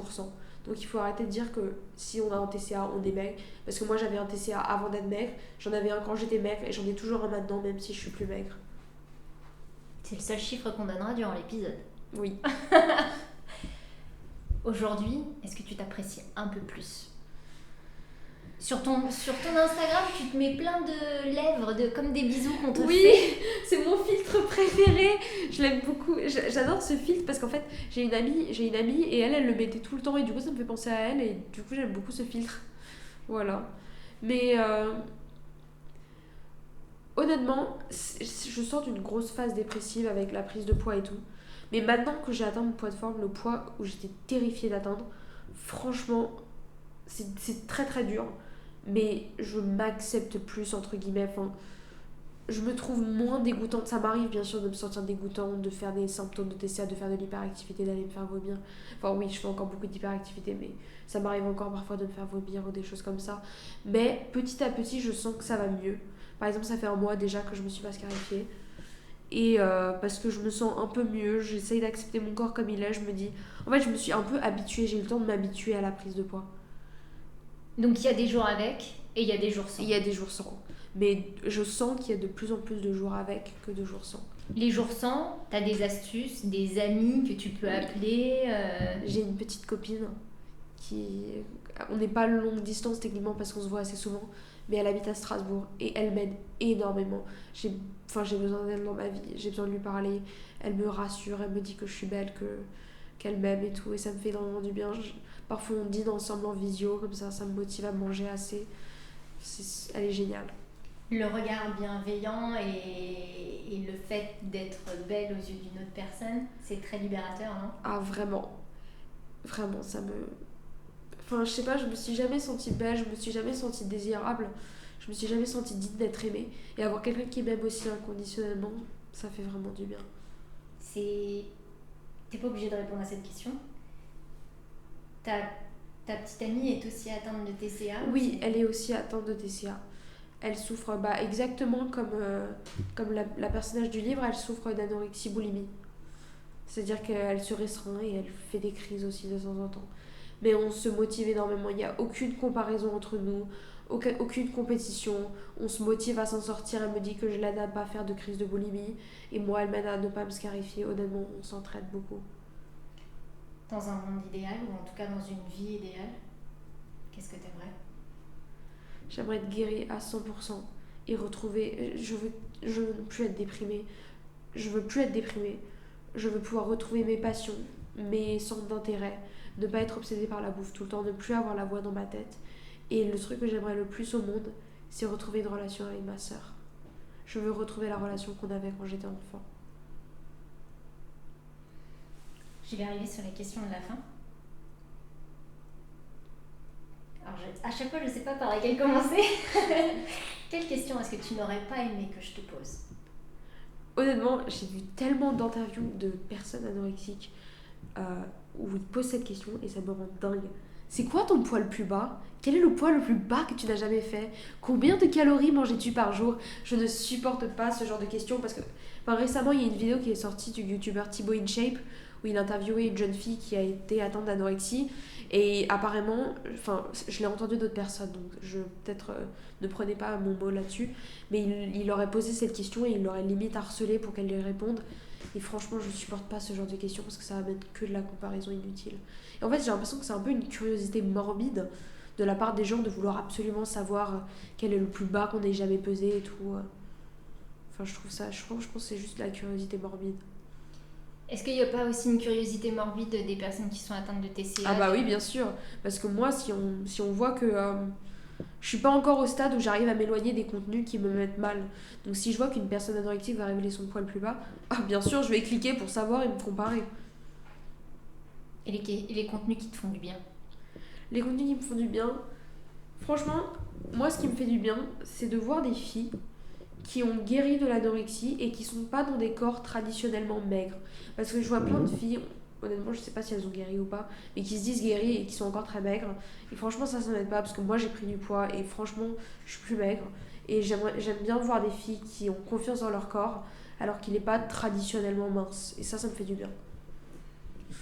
Donc il faut arrêter de dire que si on a un TCA, on est maigre. Parce que moi j'avais un TCA avant d'être maigre, j'en avais un quand j'étais maigre et j'en ai toujours un maintenant, même si je suis plus maigre. C'est le seul chiffre qu'on donnera durant l'épisode. Oui. Aujourd'hui, est-ce que tu t'apprécies un peu plus ? Sur ton Instagram, tu te mets plein de lèvres, comme des bisous qu'on te fait. C'est mon filtre préféré. Je l'aime beaucoup. J'adore ce filtre parce qu'en fait, j'ai une amie et elle le mettait tout le temps et du coup, ça me fait penser à elle et du coup, j'aime beaucoup ce filtre. Voilà. Mais honnêtement, je sors d'une grosse phase dépressive avec la prise de poids et tout. Mais maintenant que j'ai atteint mon poids de forme, le poids où j'étais terrifiée d'atteindre, franchement, c'est très très dur. Mais je m'accepte plus, entre guillemets. Enfin, je me trouve moins dégoûtante. Ça m'arrive bien sûr de me sentir dégoûtante, de faire des symptômes de TCA, de faire de l'hyperactivité, d'aller me faire vomir. Enfin oui, je fais encore beaucoup d'hyperactivité, mais ça m'arrive encore parfois de me faire vomir ou des choses comme ça. Mais petit à petit, je sens que ça va mieux. Par exemple, ça fait un mois déjà que je me suis pas scarifiée. Et parce que je me sens un peu mieux, j'essaye d'accepter mon corps comme il est. Je me dis... En fait, je me suis un peu habituée, j'ai eu le temps de m'habituer à la prise de poids. Donc il y a des jours avec et il y a des jours sans. Il y a des jours sans. Mais je sens qu'il y a de plus en plus de jours avec que de jours sans. Les jours sans, t'as des astuces, des amis que tu peux appeler J'ai une petite copine qui... On n'est pas longue distance techniquement parce qu'on se voit assez souvent, mais elle habite à Strasbourg et elle m'aide énormément. J'ai besoin d'elle dans ma vie, j'ai besoin de lui parler. Elle me rassure, elle me dit que je suis belle, qu'elle m'aime et tout, et ça me fait énormément du bien. Parfois on dîne ensemble en visio, comme ça me motive à manger assez. Elle est géniale. Le regard bienveillant et le fait d'être belle aux yeux d'une autre personne, c'est très libérateur, non ? Ah vraiment, vraiment ça me... Enfin je sais pas, je me suis jamais sentie belle, je me suis jamais sentie désirable, je me suis jamais sentie digne d'être aimée. Et avoir quelqu'un qui m'aime aussi inconditionnellement, ça fait vraiment du bien. T'es pas obligée de répondre à cette question. Ta petite amie est aussi atteinte de TCA ? Oui, elle est aussi atteinte de TCA. Elle souffre exactement comme la personnage du livre, elle souffre d'anorexie boulimie. C'est-à-dire qu'elle se restreint et elle fait des crises aussi de temps en temps. Mais on se motive énormément, il n'y a aucune comparaison entre nous, aucune compétition. On se motive à s'en sortir, elle me dit que je l'aide à pas faire de crise de boulimie. Et moi, elle m'aide à ne pas me scarifier. Honnêtement, on s'entraide beaucoup. Dans un monde idéal, ou en tout cas dans une vie idéale, qu'est-ce que t'aimerais ? J'aimerais être guérie à 100% et retrouver... Je veux plus être déprimée. Je veux plus être déprimée. Je veux pouvoir retrouver mes passions, mes centres d'intérêt, ne pas être obsédée par la bouffe tout le temps, ne plus avoir la voix dans ma tête. Et le truc que j'aimerais le plus au monde, c'est retrouver une relation avec ma sœur. Je veux retrouver la relation qu'on avait quand j'étais enfant. Je vais arriver sur les questions de la fin. Alors, à chaque fois, je ne sais pas par laquelle commencer. Quelle question est-ce que tu n'aurais pas aimé que je te pose ? Honnêtement, j'ai vu tellement d'interviews de personnes anorexiques où ils posent cette question et ça me rend dingue. C'est quoi ton poids le plus bas ? Quel est le poids le plus bas que tu n'as jamais fait ? Combien de calories mangeais-tu par jour ? Je ne supporte pas ce genre de questions parce que récemment, il y a une vidéo qui est sortie du youtubeur Thibaut InShape où il interviewait une jeune fille qui a été atteinte d'anorexie et apparemment, je l'ai entendu d'autres personnes donc je peut-être ne prenez pas mon mot là-dessus, mais il aurait posé cette question et il l'aurait limite harcelée pour qu'elle lui réponde. Et franchement, je supporte pas ce genre de questions parce que ça va mettre que de la comparaison inutile. Et en fait, j'ai l'impression que c'est un peu une curiosité morbide de la part des gens de vouloir absolument savoir quel est le plus bas qu'on ait jamais pesé et tout. Enfin, je pense que c'est juste de la curiosité morbide. Est-ce qu'il n'y a pas aussi une curiosité morbide des personnes qui sont atteintes de TCA ? Ah bah oui, bien sûr. Parce que moi, si on voit que Je suis pas encore au stade où j'arrive à m'éloigner des contenus qui me mettent mal. Donc si je vois qu'une personne anorexique va révéler son poids le plus bas, bien sûr, je vais cliquer pour savoir et me comparer. Et les contenus qui te font du bien. Les contenus qui me font du bien, franchement, moi ce qui me fait du bien, c'est de voir des filles qui ont guéri de l'anorexie et qui sont pas dans des corps traditionnellement maigres. Parce que je vois plein de filles, honnêtement je sais pas si elles ont guéri ou pas, mais qui se disent guéries et qui sont encore très maigres. Et franchement ça m'aide pas parce que moi j'ai pris du poids et franchement je suis plus maigre. Et j'aime bien voir des filles qui ont confiance dans leur corps alors qu'il est pas traditionnellement mince. Et ça me fait du bien.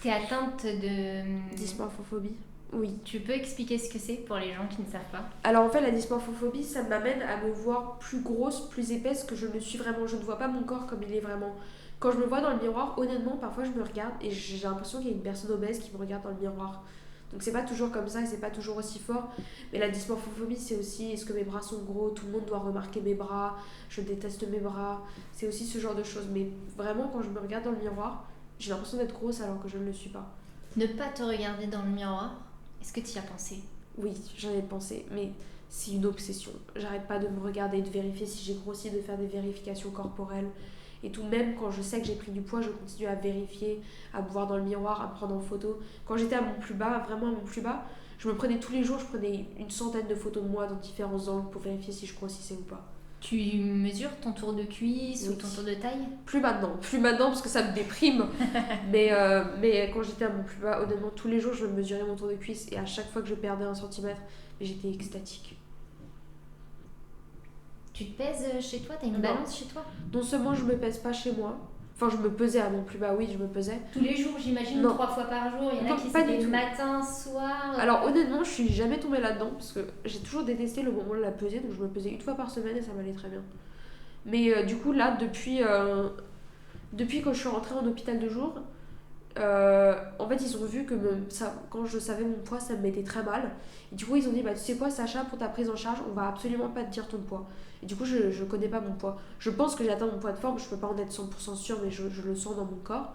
T'es atteinte de... Dysmorphophobie. Oui. Tu peux expliquer ce que c'est pour les gens qui ne savent pas? Alors en fait la dysmorphophobie ça m'amène à me voir plus grosse, plus épaisse que je ne suis vraiment. Je ne vois pas mon corps comme il est vraiment. Quand je me vois dans le miroir, honnêtement parfois je me regarde et j'ai l'impression qu'il y a une personne obèse qui me regarde dans le miroir. Donc c'est pas toujours comme ça et c'est pas toujours aussi fort. Mais la dysmorphophobie c'est aussi est-ce que mes bras sont gros, tout le monde doit remarquer mes bras, je déteste mes bras. C'est aussi ce genre de choses. Mais vraiment quand je me regarde dans le miroir, j'ai l'impression d'être grosse alors que je ne le suis pas. Ne pas te regarder dans le miroir, est-ce que tu y as pensé? Oui, j'en ai pensé, mais c'est une obsession. J'arrête pas de me regarder, de vérifier si j'ai grossi, de faire des vérifications corporelles. Et tout, même quand je sais que j'ai pris du poids, je continue à vérifier, à me voir dans le miroir, à me prendre en photo. Quand j'étais à mon plus bas, vraiment à mon plus bas, je me prenais tous les jours, je prenais une centaine de photos de moi dans différents angles pour vérifier si je grossissais ou pas. Tu mesures ton tour de cuisse ou ton tour de taille? Plus maintenant parce que ça me déprime. mais quand j'étais à mon plus bas, honnêtement, tous les jours je mesurais mon tour de cuisse et à chaque fois que je perdais 1 centimètre, j'étais extatique. Tu te pèses chez toi? T'as une Non. balance chez toi? Non seulement je me pèse pas chez moi, enfin je me pesais à mon plus bas, oui je me pesais. Tous les jours, j'imagine, Non. 3 fois par jour. Il y en Non, a qui pas du c'était tout. matin, soir. Alors honnêtement je suis jamais tombée là-dedans parce que j'ai toujours détesté le moment de la pesée, donc je me pesais 1 fois par semaine et ça m'allait très bien. Mais du coup là depuis que je suis rentrée en hôpital de jour, en fait ils ont vu que quand je savais mon poids ça me mettait très mal et du coup ils ont dit tu sais quoi Sacha, pour ta prise en charge on va absolument pas te dire ton poids. Et du coup je connais pas mon poids, je pense que j'ai atteint mon poids de forme, je peux pas en être 100% sûre mais je le sens dans mon corps,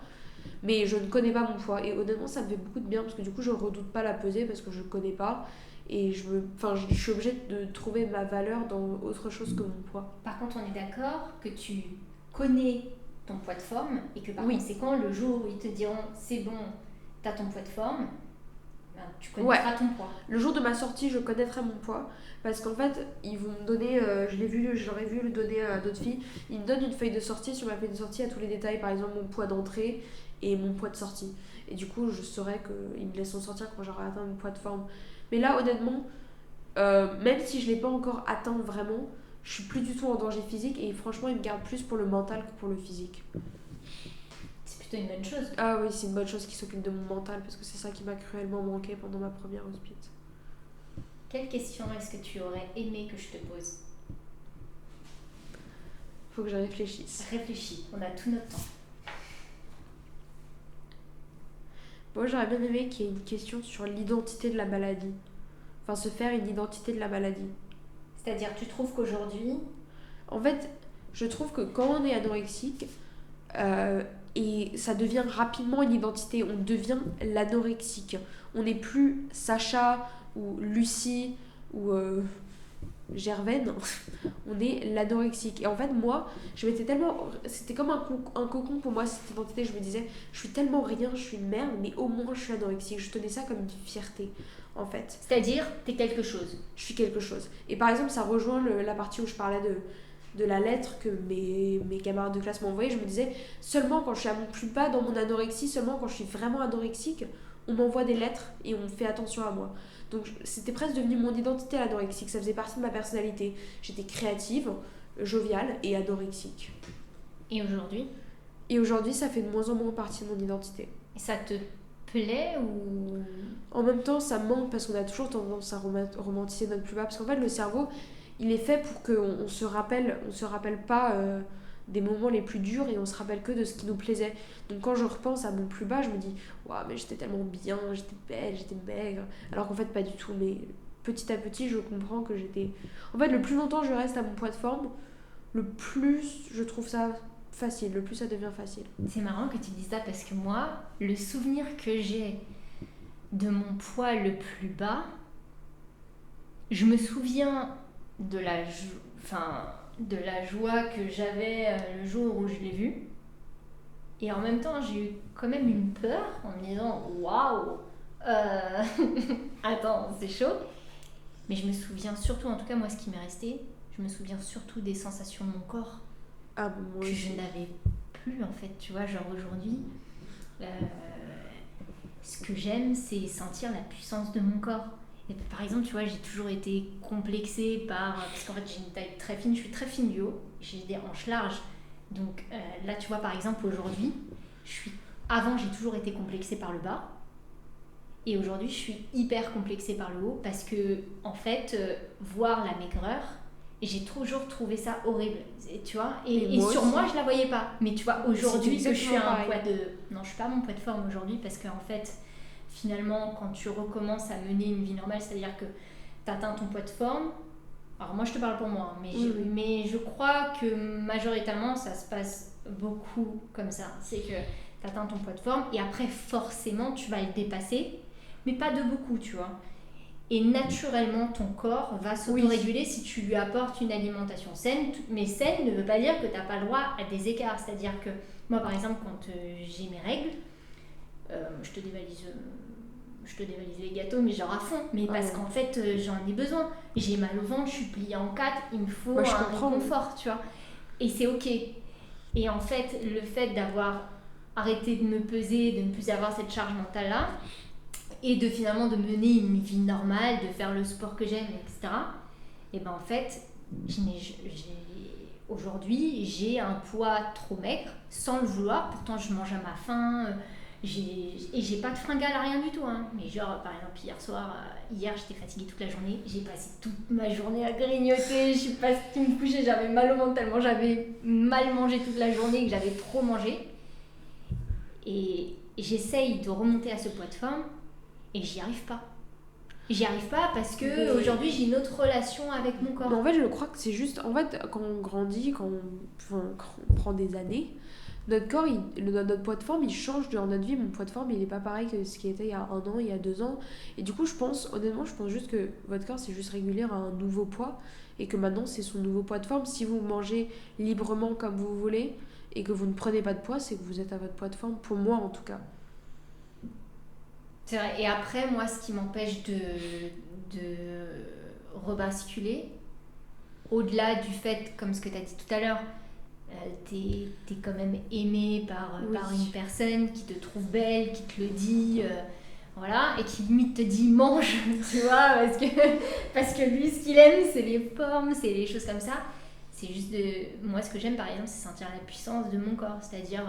mais je ne connais pas mon poids et honnêtement ça me fait beaucoup de bien parce que du coup je redoute pas la peser parce que je connais pas et je suis obligée de trouver ma valeur dans autre chose que mon poids. Par contre, on est d'accord que tu connais ton poids de forme et que par Oui. conséquent, le jour où ils te diront c'est bon, t'as ton poids de forme, tu connaîtras ton poids. Le jour de ma sortie, je connaîtrai mon poids parce qu'en fait, ils vont me donner, j'aurais vu le donner à d'autres filles, ils me donnent une feuille de sortie, sur ma feuille de sortie, il y a tous les détails, par exemple mon poids d'entrée et mon poids de sortie. Et du coup, je saurais qu'ils me laisseront sortir quand j'aurai atteint mon poids de forme. Mais là, honnêtement, même si je l'ai pas encore atteint vraiment, je suis plus du tout en danger physique et franchement, ils me gardent plus pour le mental que pour le physique. C'est plutôt une bonne chose. Ah oui, c'est une bonne chose qu'ils s'occupent de mon mental parce que c'est ça qui m'a cruellement manqué pendant ma première hospice. Quelle question est-ce que tu aurais aimé que je te pose? Faut que je réfléchisse. Réfléchis, on a tout notre temps. Moi, j'aurais bien aimé qu'il y ait une question sur l'identité de la maladie. Enfin, se faire une identité de la maladie. C'est-à-dire, tu trouves qu'aujourd'hui... En fait, je trouve que quand on est anorexique, et ça devient rapidement une identité, on devient l'anorexique. On n'est plus Sacha ou Lucie ou Gervaine, on est l'anorexique. Et en fait, moi, je m'étais tellement... C'était comme un cocon pour moi, cette identité. Je me disais, je suis tellement rien, je suis une merde, mais au moins je suis anorexique. Je tenais ça comme une fierté, en fait. C'est-à-dire, t'es quelque chose. Je suis quelque chose. Et par exemple, ça rejoint la partie où je parlais de la lettre que mes camarades de classe m'ont envoyée. Je me disais, seulement quand je suis à mon plus bas dans mon anorexie, seulement quand je suis vraiment anorexique, on m'envoie des lettres et on fait attention à moi. Donc c'était presque devenu mon identité anorexique, ça faisait partie de ma personnalité. J'étais créative, joviale et anorexique. Et aujourd'hui? Et aujourd'hui, ça fait de moins en moins partie de mon identité. Et ça te plaît ou... En même temps, ça me manque parce qu'on a toujours tendance à romantiser notre plus bas. Parce qu'en fait, le cerveau, il est fait pour qu'on se rappelle pas des moments les plus durs et on se rappelle que de ce qui nous plaisait. Donc quand je repense à mon plus bas, je me dis waouh, mais j'étais tellement bien, j'étais belle, j'étais maigre. Alors qu'en fait, pas du tout. Mais petit à petit, je comprends que j'étais. En fait, le plus longtemps je reste à mon poids de forme, le plus je trouve ça facile, le plus ça devient facile. C'est marrant que tu dises ça parce que moi, le souvenir que j'ai de mon poids le plus bas, je me souviens de de la joie que j'avais le jour où je l'ai vu. Et en même temps, j'ai eu quand même une peur en me disant waouh, attends, c'est chaud. Mais je me souviens surtout, en tout cas moi, ce qui m'est resté, je me souviens surtout des sensations de mon corps Moi que aussi. je n'avais plus en fait. Tu vois, genre aujourd'hui, ce que j'aime, c'est sentir la puissance de mon corps. Et par exemple, tu vois, j'ai toujours été complexée parce qu'en fait, j'ai une taille très fine, je suis très fine du haut, j'ai des hanches larges. Donc là, tu vois, par exemple, aujourd'hui, avant, j'ai toujours été complexée par le bas. Et aujourd'hui, je suis hyper complexée par le haut parce que, en fait, voir la maigreur, j'ai toujours trouvé ça horrible. Tu vois, et sur moi, je la voyais pas. Mais tu vois, aujourd'hui, que je suis à un poids de. Non, je suis pas à mon poids de forme aujourd'hui parce qu'en fait, finalement, quand tu recommences à mener une vie normale, c'est-à-dire que tu atteins ton poids de forme. Alors, moi, je te parle pour moi, hein, mais je crois que majoritairement, ça se passe beaucoup comme ça. C'est que tu atteins ton poids de forme et après, forcément, tu vas le dépasser, mais pas de beaucoup, tu vois. Et naturellement, ton corps va s'autoréguler si tu lui apportes une alimentation saine. Mais saine ne veut pas dire que tu n'as pas le droit à des écarts. C'est-à-dire que moi, par exemple, quand j'ai mes règles, je te dévalise les gâteaux, mais genre à fond. Mais parce qu'en fait, j'en ai besoin. J'ai mal au ventre, je suis pliée en 4, il me faut un réconfort, tu vois. Et c'est ok. Et en fait, le fait d'avoir arrêté de me peser, de ne plus avoir cette charge mentale-là, et de finalement de mener une vie normale, de faire le sport que j'aime, etc. Et ben en fait, aujourd'hui, j'ai un poids trop maigre, sans le vouloir. Pourtant, je mange à ma faim. Et j'ai pas de fringales à rien du tout, hein. Mais genre, par exemple, hier j'étais fatiguée toute la journée, j'ai passé toute ma journée à grignoter, je suis partie me coucher, j'avais mal au ventre tellement j'avais mal mangé toute la journée, que j'avais trop mangé. Et j'essaye de remonter à ce poids de forme, et j'y arrive pas. J'y arrive pas parce que aujourd'hui j'ai une autre relation avec mon corps. Mais en fait, je crois que c'est juste, en fait, quand on grandit, quand on prend des années, notre corps, notre poids de forme, il change durant notre vie. Mon poids de forme, il est pas pareil que ce qui était il y a 1 an, il y a 2 ans. Et du coup, honnêtement, je pense juste que votre corps, c'est juste régulier à un nouveau poids. Et que maintenant, c'est son nouveau poids de forme. Si vous mangez librement comme vous voulez et que vous ne prenez pas de poids, c'est que vous êtes à votre poids de forme. Pour moi, en tout cas. C'est vrai. Et après, moi, ce qui m'empêche de rebasculer, au-delà du fait, comme ce que tu as dit tout à l'heure, t'es quand même aimé par une personne qui te trouve belle, qui te le dit, voilà, et qui limite te dit mange, tu vois, parce que lui, ce qu'il aime, c'est les formes, c'est les choses comme ça. C'est juste moi, ce que j'aime, par exemple, c'est sentir la puissance de mon corps, c'est-à-dire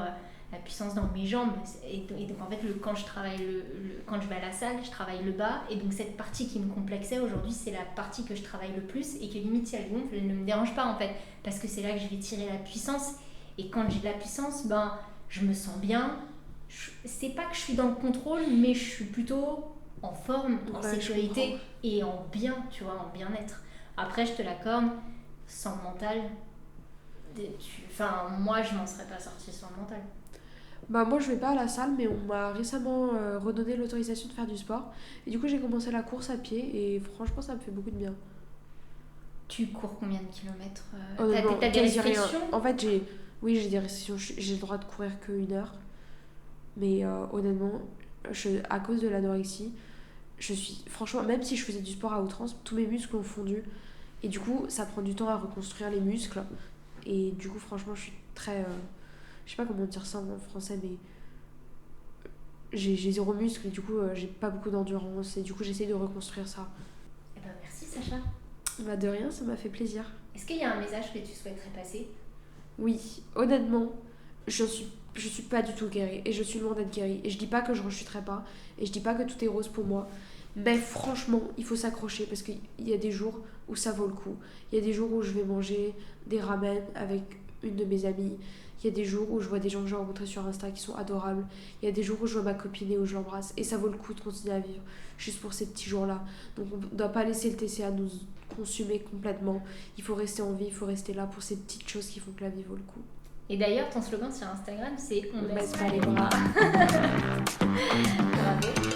la puissance dans mes jambes. Et donc en fait, quand je travaille quand je vais à la salle, je travaille le bas, et donc cette partie qui me complexait aujourd'hui, c'est la partie que je travaille le plus, et que limite si elle gonfle, elle ne me dérange pas en fait, parce que c'est là que je vais tirer la puissance. Et quand j'ai de la puissance, ben je me sens bien. C'est pas que je suis dans le contrôle, mais je suis plutôt en forme, en sécurité et en bien, tu vois, en bien-être. Après, je te l'accorde, sans le mental, moi je m'en serais pas sortie sans le mental. Bah moi je vais pas à la salle, mais on m'a récemment redonné l'autorisation de faire du sport. Et du coup j'ai commencé la course à pied et franchement ça me fait beaucoup de bien. Tu cours combien de kilomètres T'as des restrictions? En fait j'ai des restrictions, j'ai le droit de courir que 1 heure. Mais honnêtement, à cause de l'anorexie, franchement, même si je faisais du sport à outrance, tous mes muscles ont fondu. Et du coup ça prend du temps à reconstruire les muscles. Et du coup franchement je suis très... je sais pas comment dire ça en français, mais j'ai 0 muscle et du coup j'ai pas beaucoup d'endurance et du coup j'essaie de reconstruire ça. Eh ben merci Sacha. Bah de rien, ça m'a fait plaisir. Est-ce qu'il y a un message que tu souhaiterais passer? Oui, honnêtement, je suis pas du tout guérie et je suis loin d'être guérie. Et je dis pas que je rechuterai pas et je dis pas que tout est rose pour moi. Mais franchement, il faut s'accrocher parce qu'il y a des jours où ça vaut le coup. Il y a des jours où je vais manger des ramen avec une de mes amies. Il y a des jours où je vois des gens que j'ai rencontrés sur Insta qui sont adorables. Il y a des jours où je vois ma copine et où je l'embrasse. Et ça vaut le coup de continuer à vivre juste pour ces petits jours-là. Donc on ne doit pas laisser le TCA nous consumer complètement. Il faut rester en vie, il faut rester là pour ces petites choses qui font que la vie vaut le coup. Et d'ailleurs, ton slogan sur Instagram, c'est « On baisse pas les bras ». Bravo.